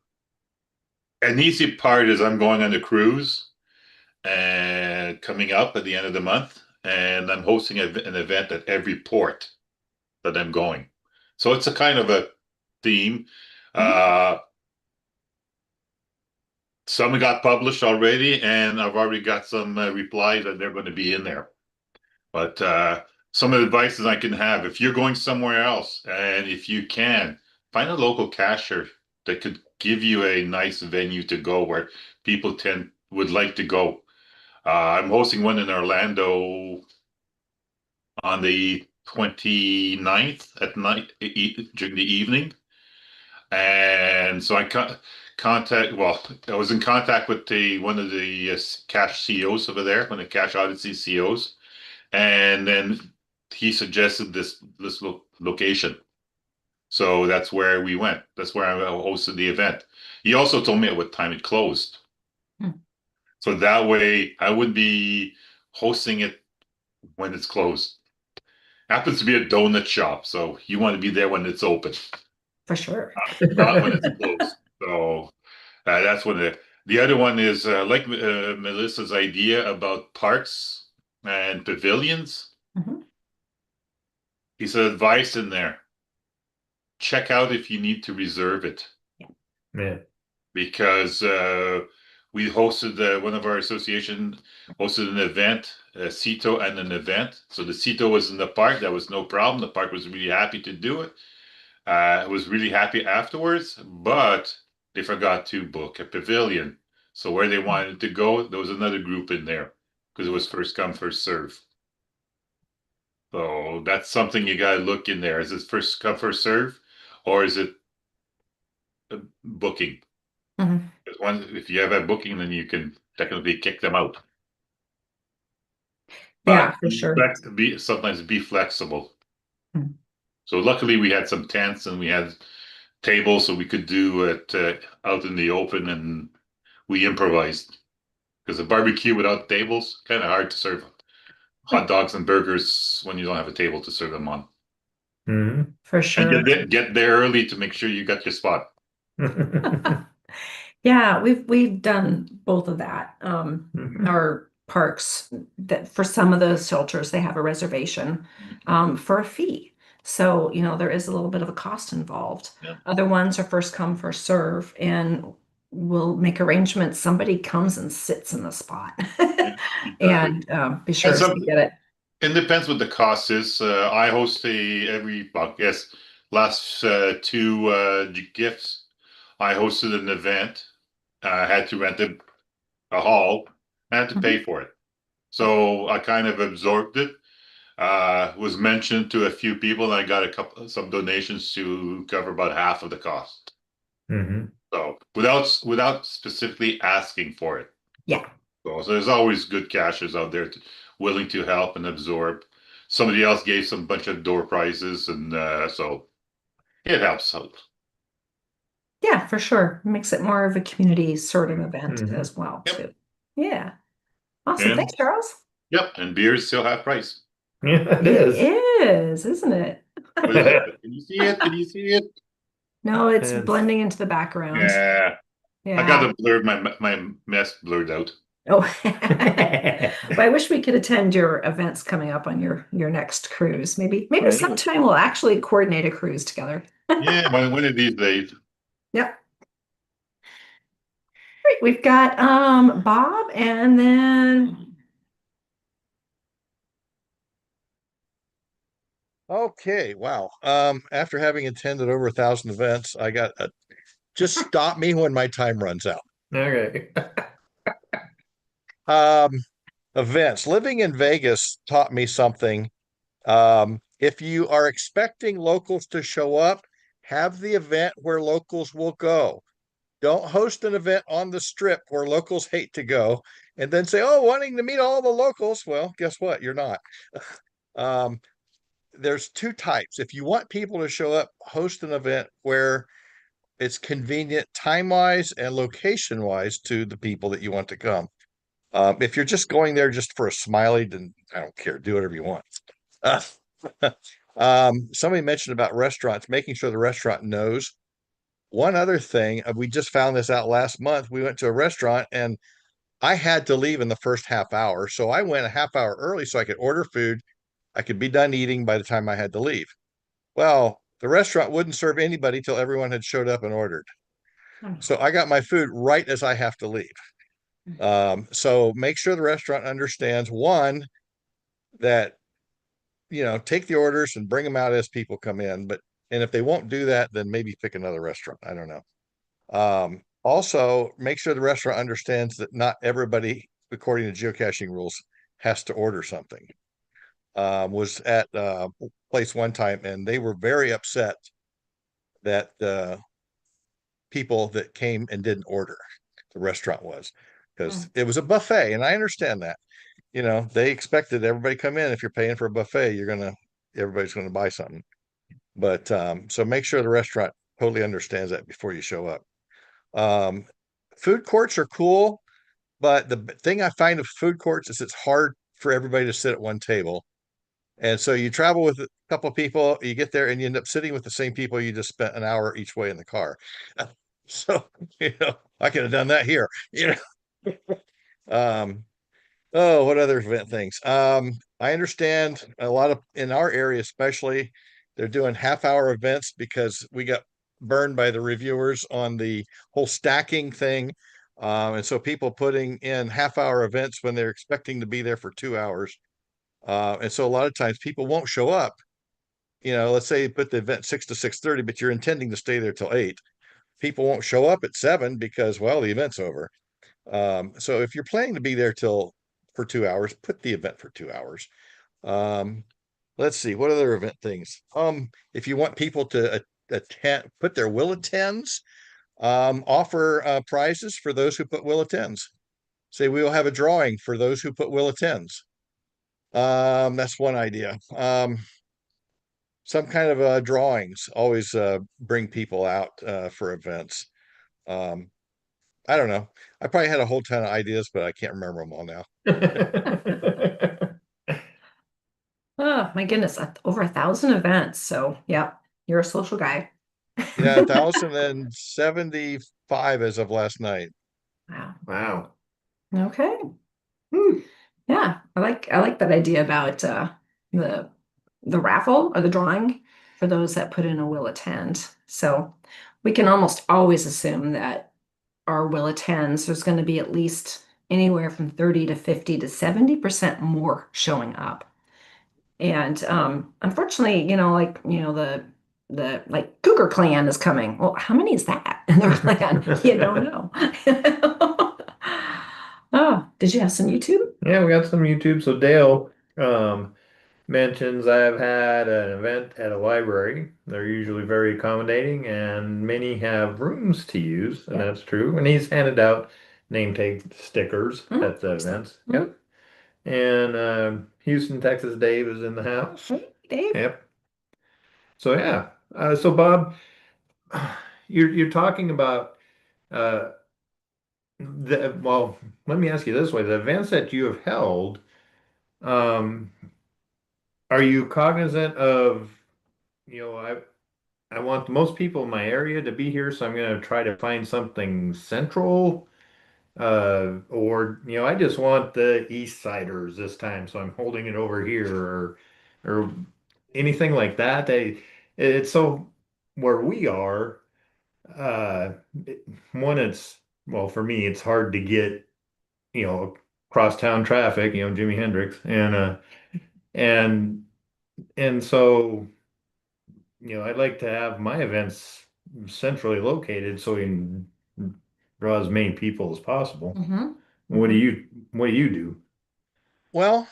An easy part is I'm going on a cruise and coming up at the end of the month, and I'm hosting an event at every port that I'm going. So it's a kind of a theme. Some got published already, and I've already got some replies that they're going to be in there. But some advice that I can have, if you're going somewhere else, and if you can, find a local cashier that could give you a nice venue to go where people would like to go. I'm hosting one in Orlando on the 29th at night during the evening. And so I I was in contact with one of the cash CEOs over there, one of the Cash Odyssey CEOs, and then he suggested this location. So that's where we went. That's where I hosted the event. He also told me at what time it closed. So that way I wouldn't be hosting it when it's closed. Happens to be a donut shop, so you want to be there when it's open. For sure. Not when it's closed. So that's one. The other one is like Melissa's idea about parks and pavilions. He said advice in there. Check out if you need to reserve it. Yeah. Because we hosted one of our association hosted an event, a CITO and an event. So the CITO was in the park. That was no problem. The park was really happy to do it. Was really happy afterwards, but they forgot to book a pavilion. So where they wanted to go, there was another group in there because it was first come, first serve. So that's something you got to look in there. Is it first come, first serve, or is it booking? Mhm. Because if you have a booking, then you can technically kick them out. Yeah, But for sure. sometimes be flexible. Mhm. So luckily we had some tents and we had tables, so we could do it out in the open, and we improvised. Because a barbecue without tables, kind of hard to serve hot dogs and burgers when you don't have a table to serve them on. Mhm. For And sure. get there early to make sure you got your spot. Yeah, we've done both of that. Mhm. Our parks that for some of those shelters, they have a reservation for a fee. So, there is a little bit of a cost involved. Yeah. Other ones are first come, first serve, and we'll make arrangements. Somebody comes and sits in the spot Exactly. and be sure And to get it. it depends what the cost is. I host yes, last two GIFs. I hosted an event. I had to rent a hall. I had to pay for it. So I kind of absorbed it. Was mentioned to a few people, and I got some donations to cover about half of the cost. Mhm. So without specifically asking for it. Yeah. So there's always good cashers out there willing to help and absorb. Somebody else gave some bunch of door prizes, and so it helps out. Yeah, for sure. Makes it more of a community sort of event Mhm. as well, Yep. too. Yeah. Awesome. And Thanks, Charles. yep, and beers still have price. Yeah, it It is. is, isn't it? What is it? Can you see it? Can you see it? No, it's And- blending into the background. Yeah, I got Yeah. to blur my mess blurred out. Oh, well, I wish we could attend your events coming up on your next cruise. Maybe Right. sometime we'll actually coordinate a cruise together. Yeah, one of these days. Yep. Great. We've got Bob and then Okay, wow. After having attended over 1,000 events, I got just stop me when my time runs out. Okay. Um, Events. Living in Vegas taught me something. If you are expecting locals to show up, have the event where locals will go. Don't host an event on the strip where locals hate to go and then say, oh, wanting to meet all the locals. Well, guess what? You're not. Um, there's two types. If you want people to show up, host an event where it's convenient time wise and location wise to the people that you want to come. If you're just going there just for a smiley, then I don't care. Do whatever you want. Somebody mentioned about restaurants, making sure the restaurant knows. One other thing, we just found this out last month. We went to a restaurant and I had to leave in the first half hour. So I went a half hour early so I could order food. I could be done eating by the time I had to leave. Well, the restaurant wouldn't serve anybody till everyone had showed up and ordered. So I got my food right as I have to leave. So make sure the restaurant understands, one, that take the orders and bring them out as people come in. And if they won't do that, then maybe pick another restaurant. I don't know. Also, make sure the restaurant understands that not everybody, according to geocaching rules, has to order something. Was at a place one time, and they were very upset that people that came and didn't order, the restaurant was, because it was a buffet, and I understand that. They expected everybody come in. If you're paying for a buffet, everybody's gonna buy something. But so make sure the restaurant totally understands that before you show up. Food courts are cool, but the thing I find of food courts is it's hard for everybody to sit at one table. And so you travel with a couple of people, you get there and you end up sitting with the same people you just spent an hour each way in the car. So, I could have done that here. Um, oh, what other event things? I understand a lot of in our area, especially, they're doing half-hour events because we got burned by the reviewers on the whole stacking thing. And so people putting in half-hour events when they're expecting to be there for 2 hours. And so a lot of times people won't show up. Let's say you put the event 6 to 6:30, but you're intending to stay there till 8. People won't show up at 7 because, well, the event's over. So if you're planning to be there for 2 hours, put the event for 2 hours. Let's see, what other event things? If you want people to attend, put their will attends, offer prizes for those who put will attends. Say we will have a drawing for those who put will attends. That's one idea. Some kind of drawings always bring people out for events. I don't know. I probably had a whole ton of ideas, but I can't remember them all now. Oh my goodness, over 1,000 events. So yeah, you're a social guy. Yeah, 1,075 as of last night. Wow. Wow. Okay. Yeah, I like that idea about the raffle or the drawing for those that put in a will attend. So we can almost always assume that our will attends, there's going to be at least anywhere from 30 to 50 to 70% more showing up. And unfortunately, the like Cougar Clan is coming. Well, how many is that in their clan? You don't know. Oh, did you have some YouTube? Yeah, we got some YouTube. So Dale mentions I've had an event at a library. They're usually very accommodating, and many have rooms to use, and Yeah. that's true. And he's handed out name tag stickers at the events. Yep. And Houston, Texas Dave is in the house. Hey, Dave. Yep. So yeah. So Bob, you're talking about uh well, let me ask you this way. The events that you have held, um, are you cognizant of, I want most people in my area to be here, so I'm going to try to find something central. Or, I just want the East Siders this time, so I'm holding it over here, or anything like that. It's so where we are, one, well, for me, it's hard to get, cross town traffic, Jimi Hendrix, and so, I'd like to have my events centrally located so we can draw as many people as possible. What do you do? Well,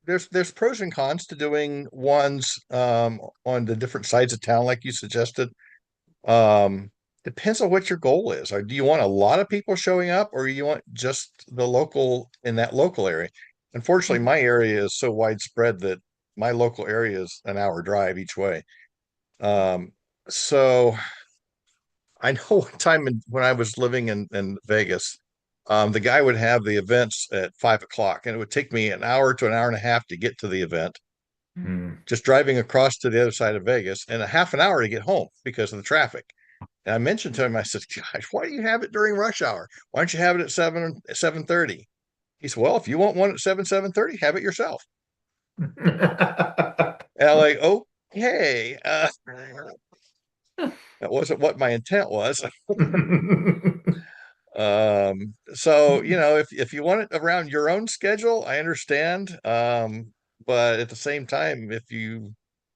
there's pros and cons to doing ones on the different sides of town, like you suggested. Depends on what your goal is. Or do you want a lot of people showing up, or you want just the local in that local area? Unfortunately, my area is so widespread that my local area is an hour drive each way. So I know one time when I was living in Vegas, the guy would have the events at 5 o'clock, and it would take me an hour to an hour and a half to get to the event, just driving across to the other side of Vegas, and a half an hour to get home because of the traffic. And I mentioned to him, I said, "Gosh, why do you have it during rush hour? Why don't you have it at 7:30?" He said, "Well, if you want one at 7:30, have it yourself." And I'm like, "Okay, that wasn't what my intent was." So if you want it around your own schedule, I understand. But at the same time, if you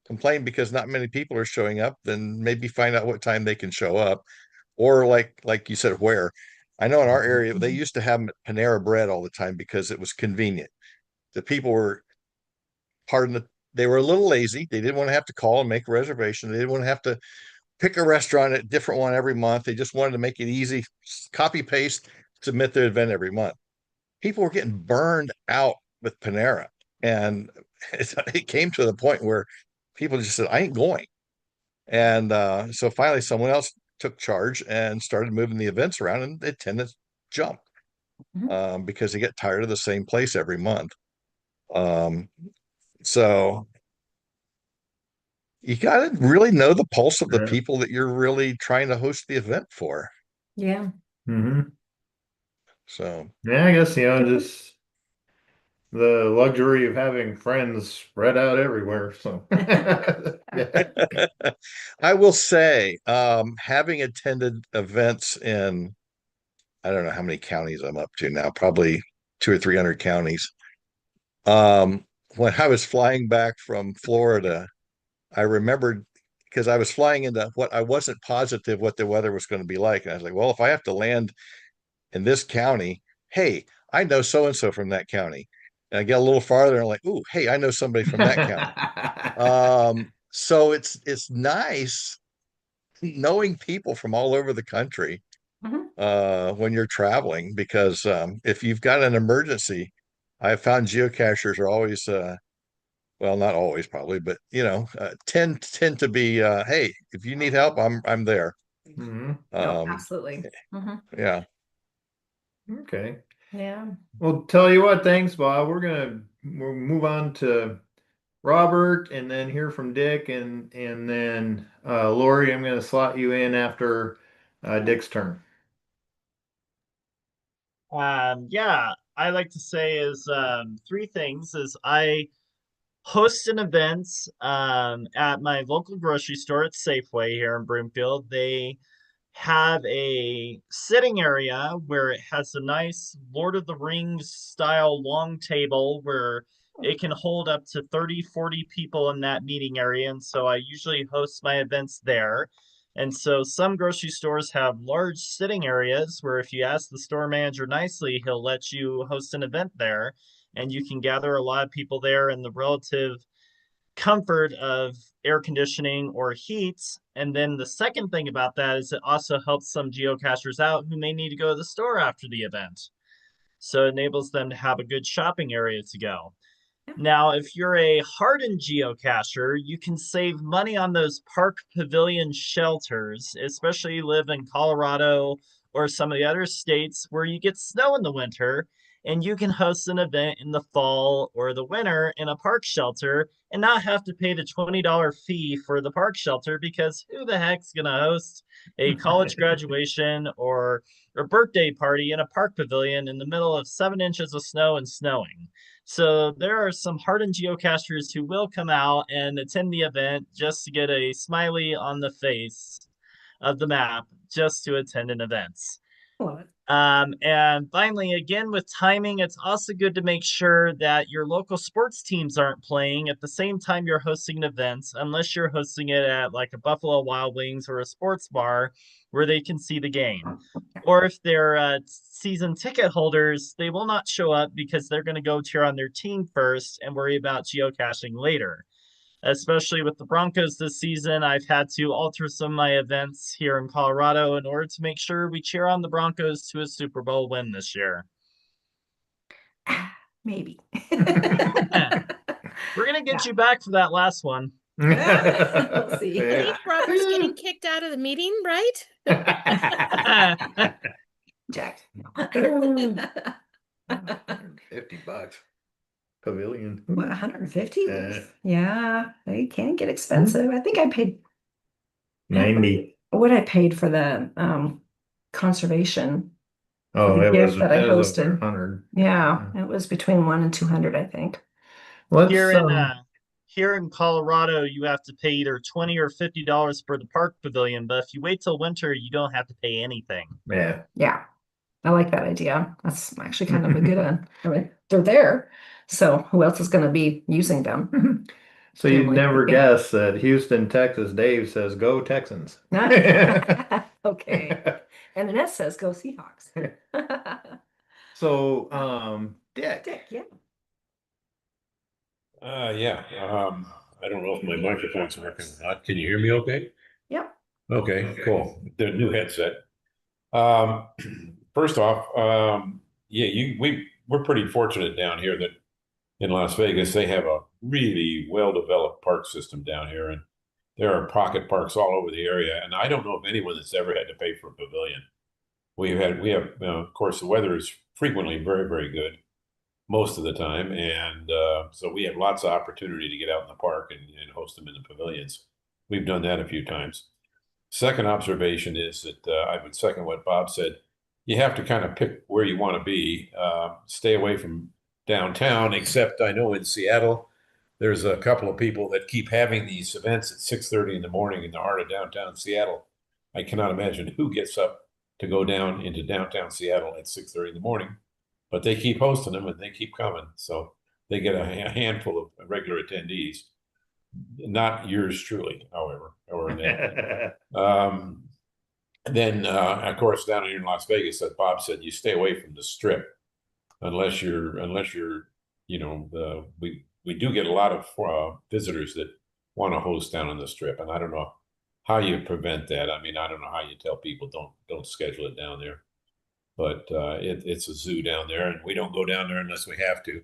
complain because not many people are showing up, then maybe find out what time they can show up. Or like you said, where. I know in our area they used to have them at Panera Bread all the time because it was convenient. The people were, they were a little lazy. They didn't want to have to call and make a reservation. They didn't want to have to pick a restaurant at a different one every month. They just wanted to make it easy, copy paste, submit their event every month. People were getting burned out with Panera, and it came to the point where people just said, "I ain't going." And so finally, someone else took charge and started moving the events around, and the attendance jumped because they get tired of the same place every month. So you got to really know the pulse of the people that you're really trying to host the event for. Yeah. So yeah, I guess just the luxury of having friends spread out everywhere. So I will say, having attended events in I don't know how many counties I'm up to now, probably 200 or 300 counties. When I was flying back from Florida, I remembered because I was flying into what I wasn't positive what the weather was going to be like. And I was like, well, if I have to land in this county, hey, I know so and so from that county. And I get a little farther and I'm like, ooh, hey, I know somebody from that county. So it's nice knowing people from all over the country when you're traveling, because if you've got an emergency, I've found geocachers are always well, not always probably, but tend to be hey, if you need help, I'm there. Mhm. No, absolutely. Yeah. Okay. Yeah. Well, tell you what, thanks, Bob. We'll move on to Robert and then hear from Dick and then Lori, I'm gonna slot you in after Dick's turn. Yeah, I like to say is three things is I host an event at my local grocery store at Safeway here in Broomfield. They have a sitting area where it has a nice Lord of the Rings style long table where it can hold up to 30, 40 people in that meeting area. And so I usually host my events there. And so some grocery stores have large sitting areas where if you ask the store manager nicely, he'll let you host an event there. And you can gather a lot of people there in the relative comfort of air conditioning or heat. And then the second thing about that is it also helps some geocachers out who may need to go to the store after the event. So it enables them to have a good shopping area to go. Now, if you're a hardened geocacher, you can save money on those park pavilion shelters, especially you live in Colorado or some of the other states where you get snow in the winter, and you can host an event in the fall or the winter in a park shelter and not have to pay the $20 fee for the park shelter because who the heck's going to host a college graduation or a birthday party in a park pavilion in the middle of 7 inches of snow and snowing? So there are some hardened geocachers who will come out and attend the event just to get a smiley on the face of the map just to attend an event. Love it. And finally, again, with timing, it's also good to make sure that your local sports teams aren't playing at the same time you're hosting an event, unless you're hosting it at like a Buffalo Wild Wings or a sports bar where they can see the game. Or if they're season ticket holders, they will not show up because they're going to go cheer on their team first and worry about geocaching later. Especially with the Broncos this season, I've had to alter some of my events here in Colorado in order to make sure we cheer on the Broncos to a Super Bowl win this year. Maybe. We're going to get you back for that last one. We'll see. I think Robert's getting kicked out of the meeting, right? Jack. $50 pavilion. What, 150? Yeah, they can get expensive. I think I paid 90. what I paid for the conservation. Oh, the it gift was that I it was over hosted. 100. Yeah, it was between 1 and 200, I think. Let's Here in Colorado, you have to pay either $20 or $50 for the park pavilion, but if you wait till winter, you don't have to pay anything. yeah. Yeah, I like that idea. That's actually kind of a good one. I mean, they're there, so who else is going to be using them? So you'd Family. never guess that Houston, Texas, Dave says, "Go Texans." Okay. And Annette says, "Go Seahawks." So, Dick. Dick, yeah. Yeah. I don't know if my microphone's working or not. Can you hear me okay? Yep. Okay, cool. The new headset. First off, yeah, we're pretty fortunate down here that in Las Vegas they have a really well-developed park system down here, and there are pocket parks all over the area. And I don't know of anyone that's ever had to pay for a pavilion. We have, of course, the weather is frequently very, very good most of the time, and so we have lots of opportunity to get out in the park and host them in the pavilions. We've done that a few times. Second observation is that I would second what Bob said. You have to kind of pick where you want to be. Stay away from downtown, except I know in Seattle, there's a couple of people that keep having these events at 6:30 in the morning in the heart of downtown Seattle. I cannot imagine who gets up to go down into downtown Seattle at 6:30 in the morning, but they keep hosting them and they keep coming. So they get a handful of regular attendees, not yours truly, however, or that. Then, of course, down here in Las Vegas, as Bob said, you stay away from the Strip unless you're, you know, we do get a lot of visitors that want to host down on the Strip, and I don't know how you prevent that. I mean, I don't know how you tell people don't schedule it down there, but it's a zoo down there, and we don't go down there unless we have to.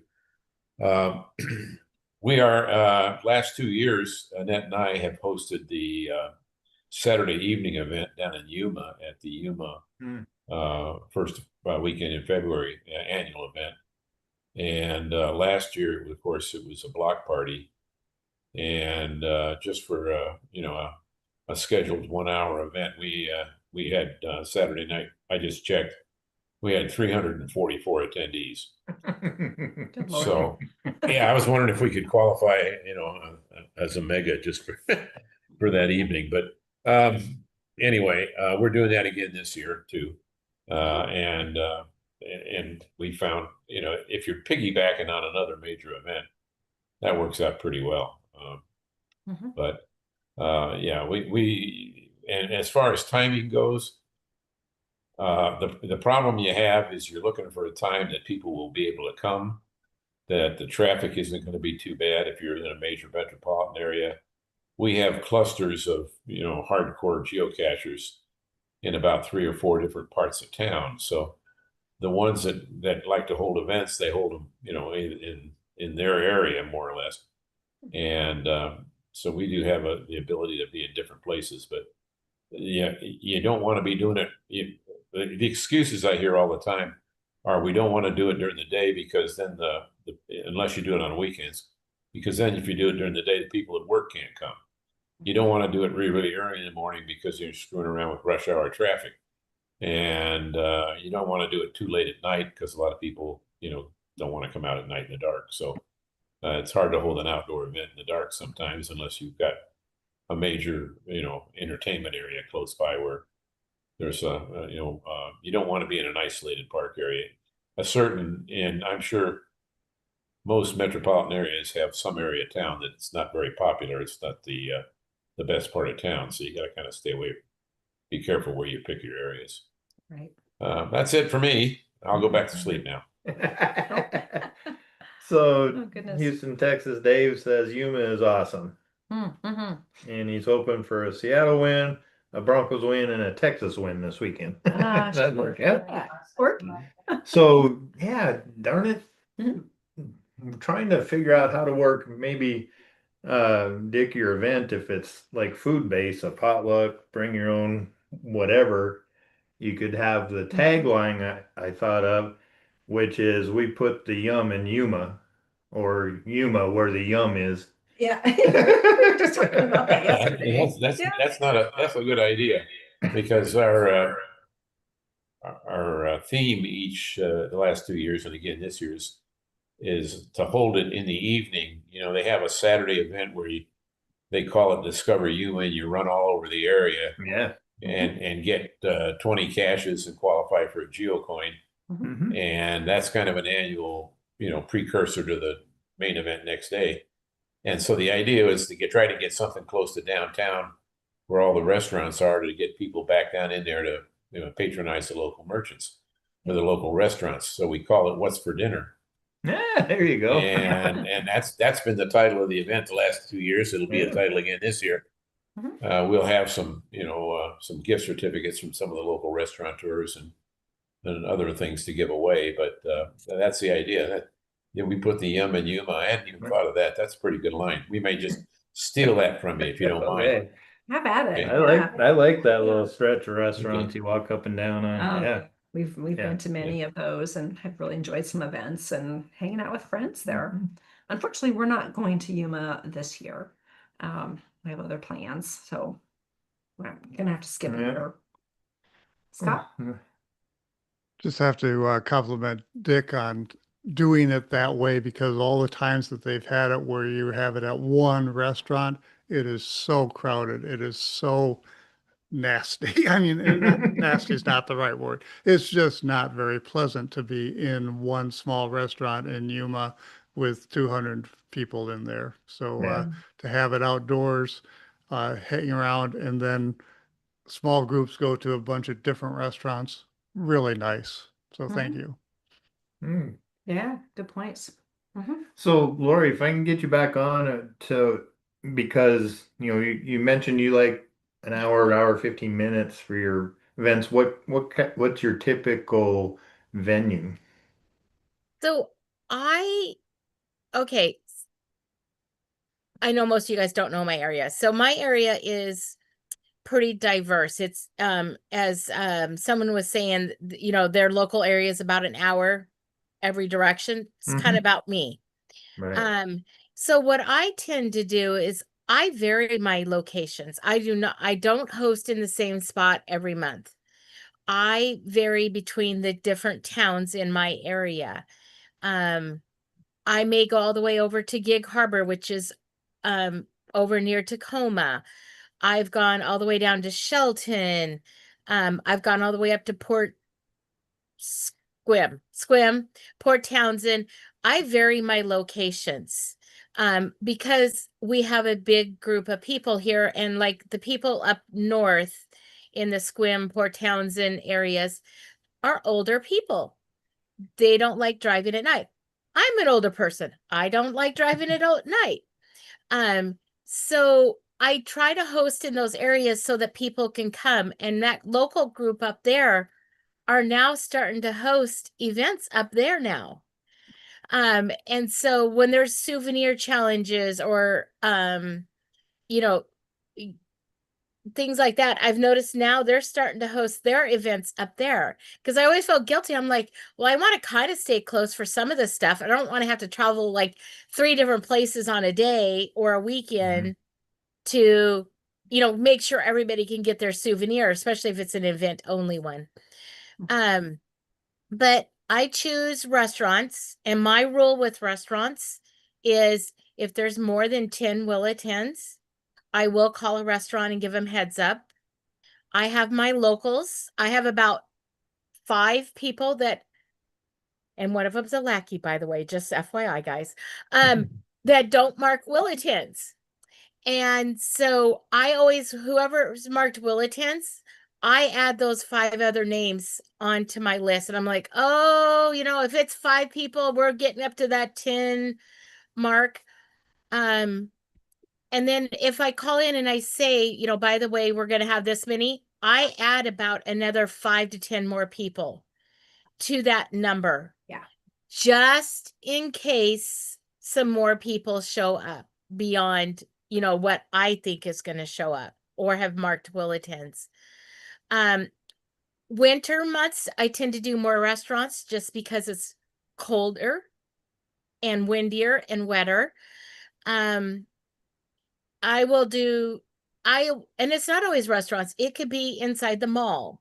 We are last 2 years, Annette and I have hosted the Saturday evening event down in Yuma at the Yuma first weekend in February annual event. And last year, of course, it was a block party, and just for you know, a scheduled 1 hour event, we had Saturday night. I just checked. We had 344 attendees. So, yeah, I was wondering if we could qualify, you know, as a mega just for for that evening. But anyway, we're doing that again this year too, and we found, you know, if you're piggybacking on another major event, that works out pretty well. But yeah, and as far as timing goes, the problem you have is you're looking for a time that people will be able to come, that the traffic isn't going to be too bad if you're in a major metropolitan area. We have clusters of, you know, hardcore geocachers in about 3 or 4 different parts of town. So the ones that like to hold events, they hold them, you know, in their area more or less. And so we do have the ability to be in different places, but yeah, you don't want to be doing it. The excuses I hear all the time are we don't want to do it during the day because then unless you do it on weekends, because then if you do it during the day, the people at work can't come. You don't want to do it really, really early in the morning because you're screwing around with rush hour traffic. And you don't want to do it too late at night because a lot of people, you know, don't want to come out at night in the dark. So it's hard to hold an outdoor event in the dark sometimes unless you've got a major, you know, entertainment area close by where there's you know, you don't want to be in an isolated park area. And I'm sure most metropolitan areas have some area of town that's not very popular. It's not the best part of town, so you got to kind of stay away. Be careful where you pick your areas. Right. That's it for me. I'll go back to sleep now. So Oh, goodness. Houston, Texas, Dave says Yuma is awesome. And he's hoping for a Seattle win, a Broncos win, and a Texas win this weekend. That'd work out. Work. So yeah, darn it. I'm trying to figure out how to work maybe Dick your event if it's like food based, a potluck, bring your own whatever. You could have the tagline I thought of, which is we put the yum in Yuma, or Yuma where the yum is. Yeah. We were just talking about that yesterday. That's a good idea, because our theme the last 2 years, and again this year's, is to hold it in the evening. You know, they have a Saturday event where they call it Discover Yuma, and you run all over the area. Yeah. And get 20 caches and qualify for a geocoin. And that's kind of an annual, you know, precursor to the main event next day. And so the idea is to try to get something close to downtown where all the restaurants are, to get people back down in there to, you know, patronize the local merchants or the local restaurants. So we call it What's for Dinner. Yeah, there you go. And that's been the title of the event the last 2 years. It'll be a title again this year. We'll have some, you know, some gift certificates from some of the local restaurateurs and other things to give away. But that's the idea. That, you know, we put the yum in Yuma. I hadn't even thought of that. That's a pretty good line. We may just steal that from you if you don't mind. Have at it. Okay. I like that little stretch of restaurants you walk up and down on. Yeah. We've been to many of those and have really enjoyed some events and hanging out with friends there. Unfortunately, we're not going to Yuma this year. We have other plans, so we're gonna have to skip it. Or Scott? Just have to compliment Dick on doing it that way, because all the times that they've had it where you have it at one restaurant, it is so crowded. It is so nasty. I mean, nasty is not the right word. It's just not very pleasant to be in one small restaurant in Yuma with 200 people in there. So Yeah. to have it outdoors, hanging around, and then small groups go to a bunch of different restaurants, really nice. So thank you. Mm. Yeah, good points. So, Lori, if I can get you back on because you mentioned you like an hour 15 minutes for your events. What's your typical venue? So okay, I know most of you guys don't know my area. So my area is pretty diverse. It's as someone was saying, their local area is about an hour every direction. It's kind of about me. Right. So what I tend to do is I vary my locations. I don't host in the same spot every month. I vary between the different towns in my area. I may go all the way over to Gig Harbor, which is over near Tacoma. I've gone all the way down to Shelton. I've gone all the way up to Port Squim, Port Townsend. I vary my locations because we have a big group of people here, and like the people up north in the Squim, Port Townsend areas are older people. They don't like driving at night. I'm an older person. I don't like driving at night. So I try to host in those areas so that people can come, and that local group up there are now starting to host events up there now. And so when there's souvenir challenges or things like that, I've noticed now they're starting to host their events up there, because I always felt guilty. I'm like, well, I want to kind of stay close for some of this stuff. I don't want to have to travel like 3 different places on a day or a weekend to make sure everybody can get their souvenir, especially if it's an event only one. But I choose restaurants, and my rule with restaurants is if there's more than 10 will attends, I will call a restaurant and give them heads up. I have my locals. I have about 5 people and one of them's a lackey, by the way, just FYI, guys, that don't mark will attends. And so I always, whoever's marked will attends, I add those 5 other names onto my list. And I'm like, oh, if it's 5 people, we're getting up to that 10 mark. And then if I call in and I say, by the way, we're going to have this many, I add about another 5 to 10 more people to that number. Yeah. Just in case some more people show up beyond, what I think is going to show up or have marked will attends. Winter months, I tend to do more restaurants just because it's colder and windier and wetter. And it's not always restaurants. It could be inside the mall.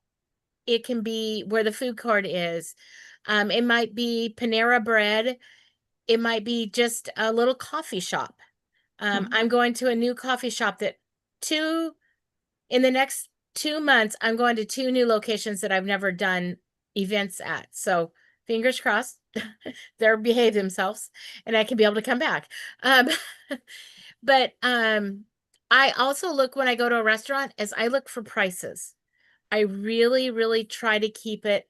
It can be where the food court is. It might be Panera Bread. It might be just a little coffee shop. I'm going to a new coffee shop in the next 2 months, I'm going to 2 new locations that I've never done events at. So fingers crossed, they'll behave themselves and I can be able to come back. But I also look, when I go to a restaurant, as I look for prices. I really, really try to keep it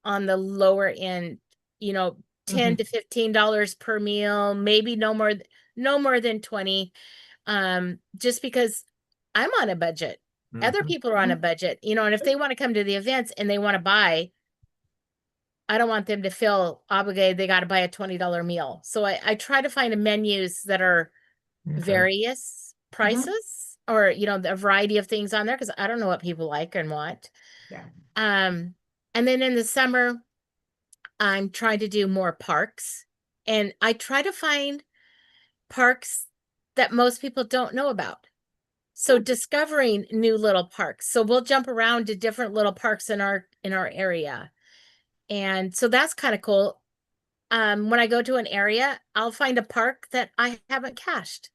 on the lower end, $10 to $15 per meal, maybe no more than 20. Just because I'm on a budget. Other people are on a budget, and if they want to come to the events and they want to buy, I don't want them to feel obligated they got to buy a $20 meal. So I try to find menus that are various prices or, a variety of things on there, because I don't know what people like and want. Yeah. And then in the summer, I'm trying to do more parks, and I try to find parks that most people don't know about. So discovering new little parks. So we'll jump around to different little parks in our area. And so that's kind of cool. When I go to an area, I'll find a park that I haven't cached.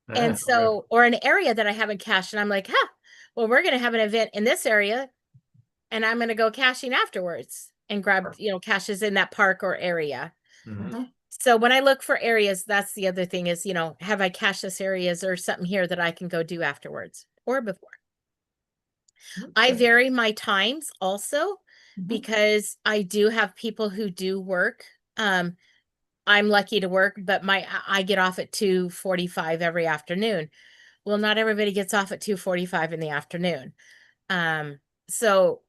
And so, or an area that I haven't cached, and I'm like, well, we're going to have an event in this area and I'm going to go caching afterwards and grab, caches in that park or area. Mhm. So when I look for areas, that's the other thing is, have I cached this areas or something here that I can go do afterwards or before? I Okay. vary my times also Mhm. because I do have people who do work. I'm lucky to work, but I get off at 2:45 every afternoon. Well, not everybody gets off at 2:45 in the afternoon. So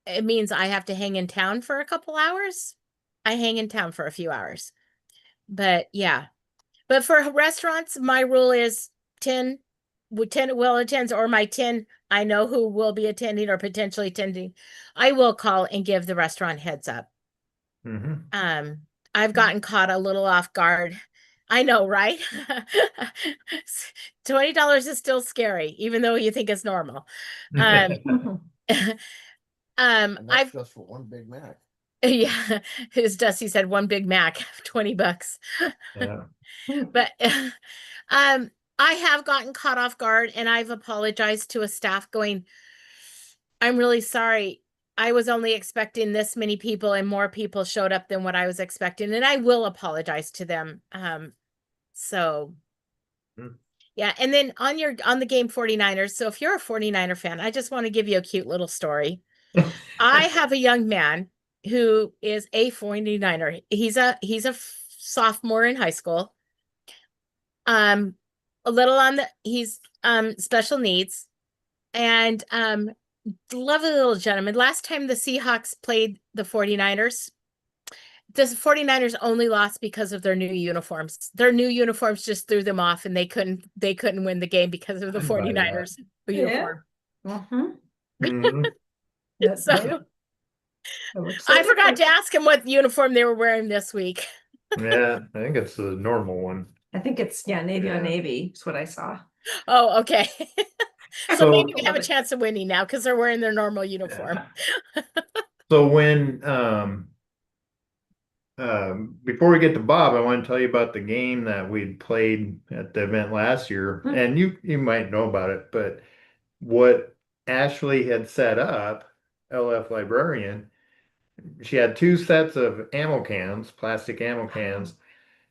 it means I have to hang in town for a couple hours. I hang in town for a few hours. But yeah. But for restaurants, my rule is 10 will attend, or my 10 I know who will be attending or potentially attending. I will call and give the restaurant heads up. Mhm. I've gotten caught a little off guard. I know, right? $20 is still scary, even though you think it's normal. Mhm. And that's I've just for one Big Mac. yeah, as Dusty said, one Big Mac, $20. Yeah. But I have gotten caught off guard and I've apologized to a staff going, I'm really sorry. I was only expecting this many people and more people showed up than what I was expecting. And I will apologize to them. So Mm. yeah. And then on the game 49ers. So if you're a 49er fan, I just want to give you a cute little story. I have a young man who is a 49er. He's a sophomore in high school. A little on he's special needs and lovely little gentleman. Last time the Seahawks played the 49ers, the 49ers only lost because of their new uniforms. Their new uniforms just threw them off and they couldn't win the game because of the I'd buy that. 49ers uniform. Mhm. Mhm. Yes, So it looks so I forgot different. to ask him what uniform they were wearing this week. Yeah, I think it's the normal one. I think it's navy on Yeah. navy is what I saw. Oh, okay. So So- maybe they have a chance of winning now because they're wearing their normal uniform. So when before we get to Bob, I want to tell you about the game that we played at the event last year, Hmm. and you might know about it, but what Ashley had set up, LF Librarian, she had 2 sets of ammo cans, plastic ammo cans,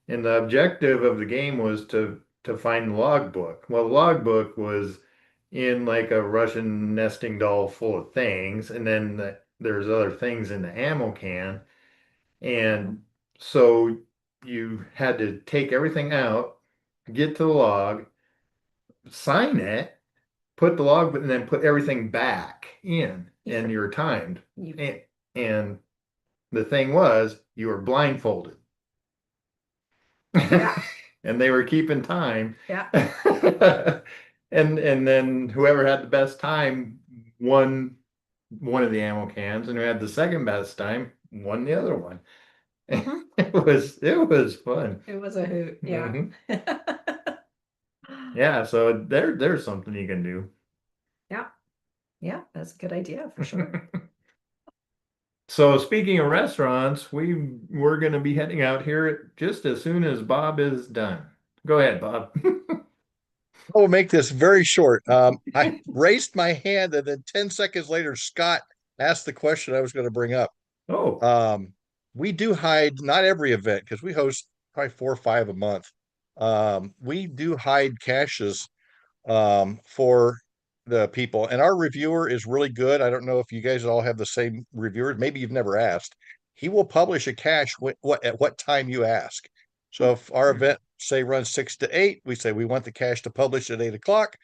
and the objective of the game was to find the logbook. Well, the logbook was in like a Russian nesting doll full of things, and then there's other things in the ammo can. And so you had to take everything out, get to the log, sign it, put the log, and then put everything back in, and you're timed. And the thing was, you were blindfolded. Yeah. And they were keeping time. Yeah. And then whoever had the best time won one of the ammo cans, and who had the second best time won the other one. Mhm. It was fun. It was a hoot. Yeah. Mhm. Yeah, so there's something you can do. Yeah. Yeah, that's a good idea for sure. So speaking of restaurants, we're going to be heading out here just as soon as Bob is done. Go ahead, Bob. I will make this very short. I raised my hand, and then 10 seconds later, Scott asked the question I was going to bring up. Oh, We do hide, not every event, because we host probably 4 or 5 a month. We do hide caches for the people, and our reviewer is really good. I don't know if you guys all have the same reviewer. Maybe you've never asked. He will publish a cache at what time you ask. So if our event say runs 6 to 8, we say we want the cache to publish at 8 o'clock.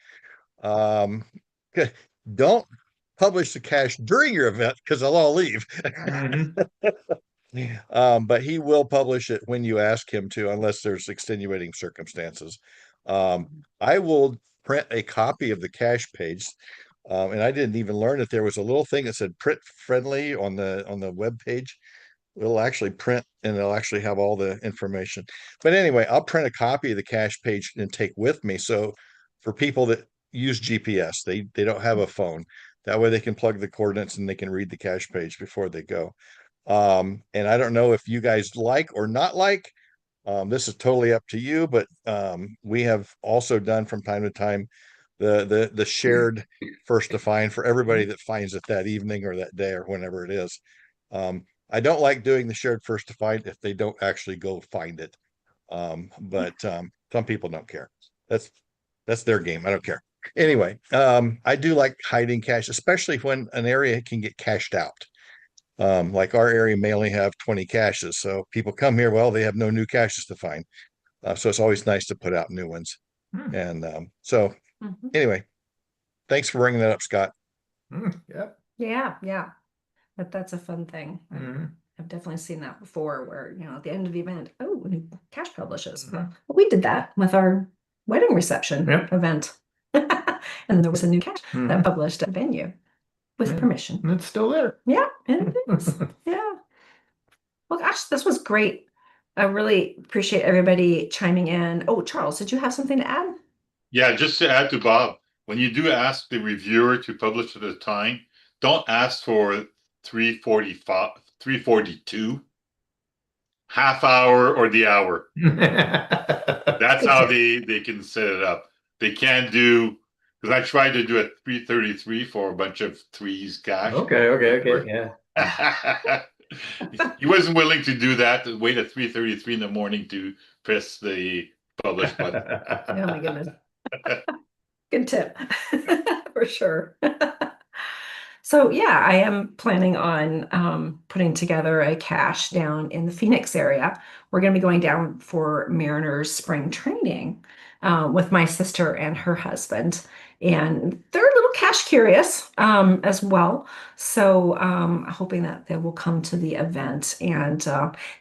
Don't publish the cache during your event because they'll all leave. mhm. But he will publish it when you ask him to, unless there's extenuating circumstances. I will print a copy of the cache page. And I didn't even learn that there was a little thing that said print friendly on the web page. It'll actually print and it'll actually have all the information. But anyway, I'll print a copy of the cache page and take with me. So for people that use GPS, they don't have a phone. That way they can plug the coordinates and they can read the cache page before they go. And I don't know if you guys like or not like. This is totally up to you, but we have also done from time to time the shared first to find for everybody that finds it that evening or that day or whenever it is. I don't like doing the shared first to find if they don't actually go find it. But some people don't care. That's their game. I don't care. Anyway, I do like hiding cache, especially when an area can get cached out. Like our area may only have 20 caches, so people come here, well, they have no new caches to find. So it's always nice to put out new ones. And so anyway, thanks for bringing that up, Scott. Yeah. Yeah. That's a fun thing. I've definitely seen that before where, at the end of the event, oh, new cache publishes. Well, we did that with our wedding reception event. And there was a new cache that published at the venue with permission. And it's still there. Yeah, it is. Yeah. Well, gosh, this was great. I really appreciate everybody chiming in. Oh, Charles, did you have something to add? Yeah, just to add to Bob, when you do ask the reviewer to publish at a time, don't ask for 3:45, 3:42, half hour or the hour. That's how they can set it up. They can't do, because I tried to do it 3:33 for a bunch of threes cache. Okay, yeah. He wasn't willing to do that, to wait at 3:33 in the morning to press the publish button. Oh my goodness. Good tip for sure. So yeah, I am planning on putting together a cache down in the Phoenix area. We're going to be going down for Mariners spring training with my sister and her husband. And they're a little cache curious as well. So hoping that they will come to the event. And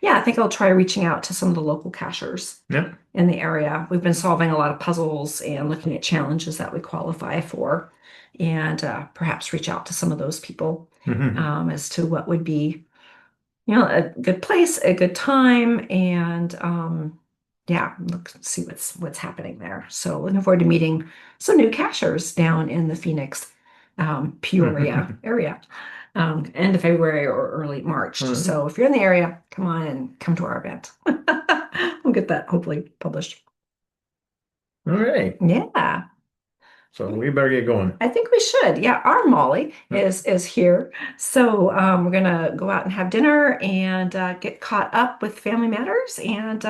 yeah, I think I'll try reaching out to some of the local cachers in the area. We've been solving a lot of puzzles and looking at challenges that we qualify for. And perhaps reach out to some of those people as to what would be, a good place, a good time, and yeah, see what's happening there. So looking forward to meeting some new cachers down in the Phoenix, Peoria area, end of February or early March. So if you're in the area, come on and come to our event. We'll get that hopefully published. All right. Yeah. So we better get going. I think we should. Yeah, our Molly is here. So we're gonna go out and have dinner and get caught up with Family Matters, and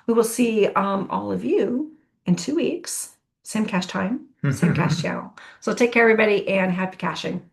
we will see all of you in 2 weeks. Same cache time, same cache channel. So take care, everybody, and happy caching.